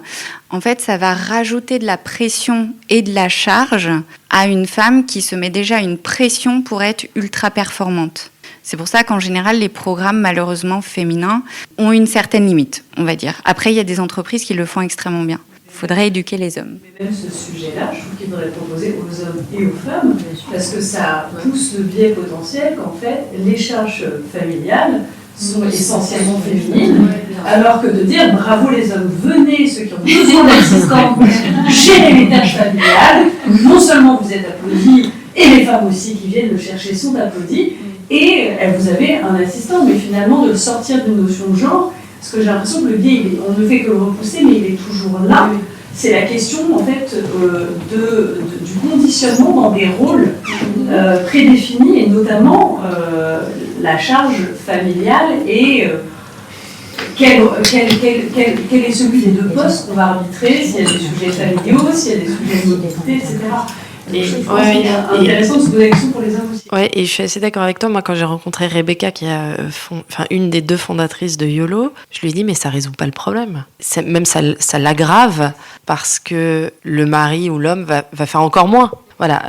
Speaker 8: En fait, ça va rajouter de la pression et de la charge à une femme qui se met déjà une pression pour être ultra performante. C'est pour ça qu'en général, les programmes, malheureusement, féminins, ont une certaine limite, on va dire. Après, il y a des entreprises qui le font extrêmement bien. Il faudrait éduquer les hommes.
Speaker 15: Mais même ce sujet-là, je trouve qu'il faudrait proposer aux hommes et aux femmes, parce que ça pousse le biais potentiel qu'en fait, les charges familiales sont essentiellement féminines, alors que de dire bravo les hommes, venez ceux qui ont besoin d'assistants, gérer les tâches familiales, non seulement vous êtes applaudis, et les femmes aussi qui viennent le chercher sont applaudies, et vous avez un assistant, mais finalement de le sortir d'une notion de genre, parce que j'ai l'impression que le biais, on ne fait que le repousser, mais il est toujours là. c'est la question en fait du conditionnement dans des rôles prédéfinis, et notamment la charge familiale et quel est celui des deux postes qu'on va arbitrer, s'il y a des sujets familiaux, s'il y a des sujets de mobilité, etc. Et je pense qu'il est intéressant de se poser la question pour les hommes aussi.
Speaker 7: Ouais, et je suis assez d'accord avec toi. Moi, quand j'ai rencontré Rebecca, qui est une des 2 fondatrices de YOLO, je lui ai dit, mais ça résout pas le problème. Même ça l'aggrave, parce que le mari ou l'homme va faire encore moins. Voilà.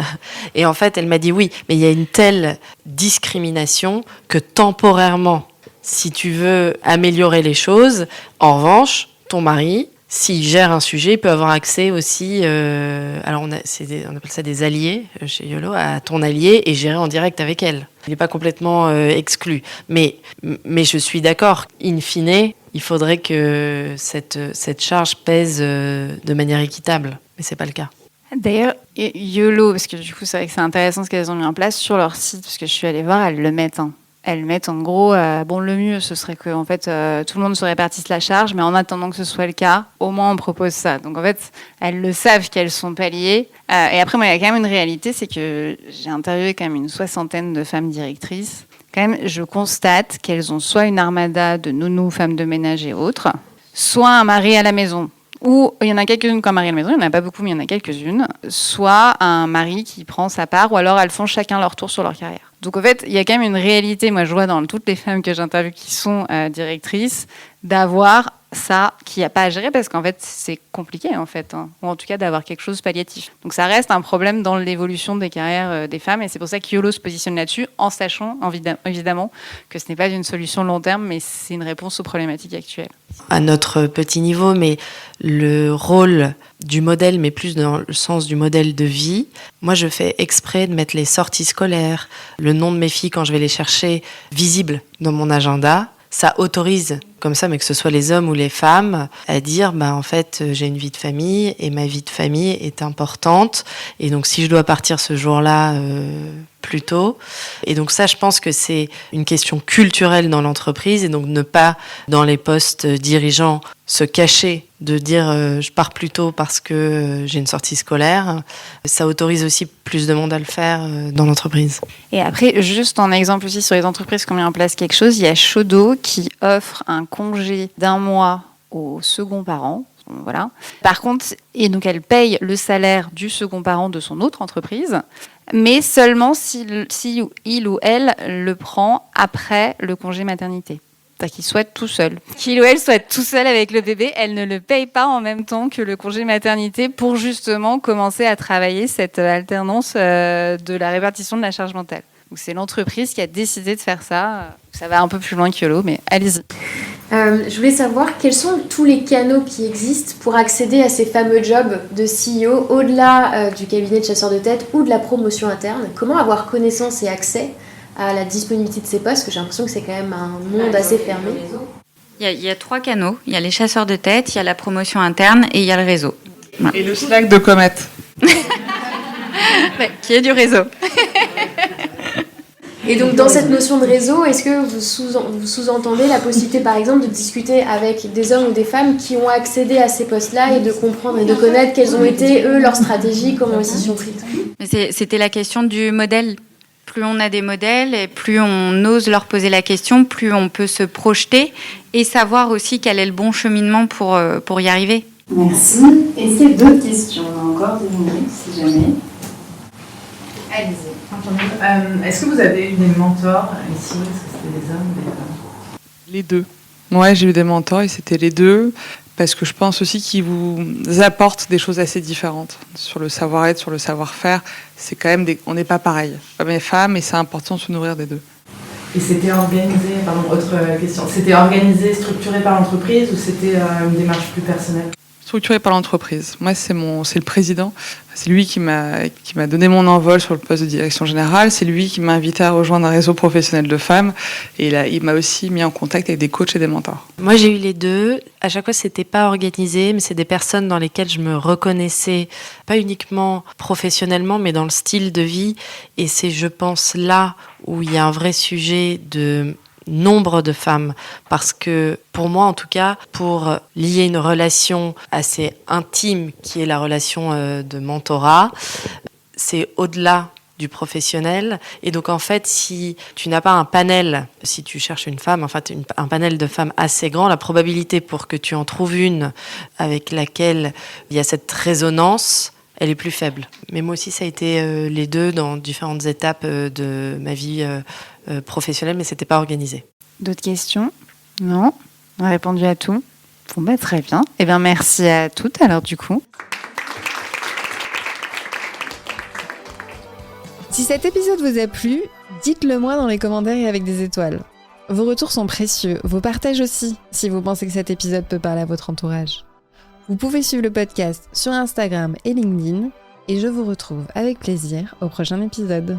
Speaker 7: Et en fait, elle m'a dit oui, mais il y a une telle discrimination que temporairement, si tu veux améliorer les choses, en revanche, ton mari, s'il gère un sujet, il peut avoir accès aussi, alors on appelle ça des alliés chez YOLO, à ton allié et gérer en direct avec elle. Il n'est pas complètement exclu. Mais je suis d'accord, in fine, il faudrait que cette charge pèse de manière équitable. Mais ce n'est pas le cas.
Speaker 9: D'ailleurs, YOLO, parce que du coup c'est vrai que c'est intéressant ce qu'elles ont mis en place sur leur site, parce que je suis allée voir, elles le mettent. Elles mettent en gros, le mieux ce serait que en fait, tout le monde se répartisse la charge, mais en attendant que ce soit le cas, au moins on propose ça. Donc en fait, elles le savent qu'elles sont pas liées. Et après, moi, il y a quand même une réalité, c'est que j'ai interviewé quand même une 60aine de femmes directrices. Quand même, je constate qu'elles ont soit une armada de nounous, femmes de ménage et autres, soit un mari à la maison. Ou il y en a quelques-unes qui ont un mari à la maison, il n'y en a pas beaucoup, mais il y en a quelques-unes. Soit un mari qui prend sa part, ou alors elles font chacun leur tour sur leur carrière. Donc en fait, il y a quand même une réalité, moi je vois dans toutes les femmes que j'interviewe qui sont directrices, d'avoir ça qui n'y a pas à gérer, parce qu'en fait c'est compliqué en fait, ou en tout cas d'avoir quelque chose de palliatif. Donc ça reste un problème dans l'évolution des carrières des femmes, et c'est pour ça que YOLO se positionne là-dessus, en sachant évidemment que ce n'est pas une solution long terme, mais c'est une réponse aux problématiques actuelles.
Speaker 7: À notre petit niveau, mais le rôle du modèle, mais plus dans le sens du modèle de vie. Moi, je fais exprès de mettre les sorties scolaires, le nom de mes filles quand je vais les chercher, visible dans mon agenda. Ça autorise, comme ça, mais que ce soit les hommes ou les femmes, à dire, en fait, j'ai une vie de famille et ma vie de famille est importante. Et donc, si je dois partir ce jour-là plus tôt. Et donc ça, je pense que c'est une question culturelle dans l'entreprise, et donc ne pas, dans les postes dirigeants, se cacher de dire je pars plus tôt parce que j'ai une sortie scolaire. Ça autorise aussi plus de monde à le faire dans l'entreprise.
Speaker 9: Et après, juste en exemple aussi sur les entreprises qui ont mis en place quelque chose, il y a Shodo qui offre un congé d'1 mois au second parent. Voilà. Par contre, et donc elle paye le salaire du second parent de son autre entreprise, mais seulement si il ou elle le prend après le congé maternité. C'est-à-dire qu'il soit tout seul. Qu'il ou elle soit tout seul avec le bébé, elle ne le paye pas en même temps que le congé maternité pour justement commencer à travailler cette alternance de la répartition de la charge mentale. Donc c'est l'entreprise qui a décidé de faire ça. Ça va un peu plus loin que YOLO, mais allez-y.
Speaker 11: Je voulais savoir quels sont tous les canaux qui existent pour accéder à ces fameux jobs de CEO au-delà du cabinet de chasseur de tête ou de la promotion interne. Comment avoir connaissance et accès à la disponibilité de ces postes, parce que j'ai l'impression que c'est quand même un monde assez fermé.
Speaker 8: Il y a 3 canaux. Il y a les chasseurs de tête, il y a la promotion interne et il y a le réseau.
Speaker 2: Et le Slack de Comet.
Speaker 8: Qui est du réseau.
Speaker 11: Et donc dans cette notion de réseau, est-ce que vous sous-entendez la possibilité par exemple de discuter avec des hommes ou des femmes qui ont accédé à ces postes-là et de comprendre et de connaître quelles ont été, eux, leurs stratégies, comment ils s'y sont pris?
Speaker 8: C'était la question du modèle. Plus on a des modèles et plus on ose leur poser la question, plus on peut se projeter et savoir aussi quel est le bon cheminement pour y arriver.
Speaker 1: Merci. Est-ce qu'il y a d'autres questions? On a encore des minutes, si jamais. Allez-y.
Speaker 12: Est-ce que vous avez eu des mentors ici? Est-ce que c'était des hommes ou des femmes?
Speaker 2: Les deux. Ouais, j'ai eu des mentors et c'était les deux. Parce que je pense aussi qu'ils vous apportent des choses assez différentes. Sur le savoir-être, sur le savoir-faire, c'est quand même on n'est pas pareil. Hommes et femmes, et c'est important de se nourrir des deux.
Speaker 12: Et c'était organisé, autre question, c'était organisé, structuré par l'entreprise ou c'était une démarche plus personnelle?
Speaker 2: Structuré par l'entreprise. Moi, c'est le président. C'est lui qui m'a donné mon envol sur le poste de direction générale. C'est lui qui m'a invité à rejoindre un réseau professionnel de femmes. Et là, il m'a aussi mis en contact avec des coachs et des mentors.
Speaker 7: Moi, j'ai eu les deux. À chaque fois, c'était pas organisé, mais c'est des personnes dans lesquelles je me reconnaissais, pas uniquement professionnellement, mais dans le style de vie. Et c'est, je pense, là où il y a un vrai sujet nombre de femmes. Parce que pour moi, en tout cas, pour lier une relation assez intime, qui est la relation de mentorat, c'est au-delà du professionnel. Et donc, en fait, si tu n'as pas un panel, si tu cherches une femme, en fait, un panel de femmes assez grand, la probabilité pour que tu en trouves une avec laquelle il y a cette résonance, elle est plus faible. Mais moi aussi, ça a été les deux dans différentes étapes de ma vie professionnelle, mais c'était pas organisé.
Speaker 9: D'autres questions? Non? On a répondu à tout? Bon, bah, très bien. Eh bien, merci à toutes, alors, du coup. Si cet épisode vous a plu, dites-le moi dans les commentaires et avec des étoiles. Vos retours sont précieux, vos partages aussi, si vous pensez que cet épisode peut parler à votre entourage. Vous pouvez suivre le podcast sur Instagram et LinkedIn, et je vous retrouve avec plaisir au prochain épisode.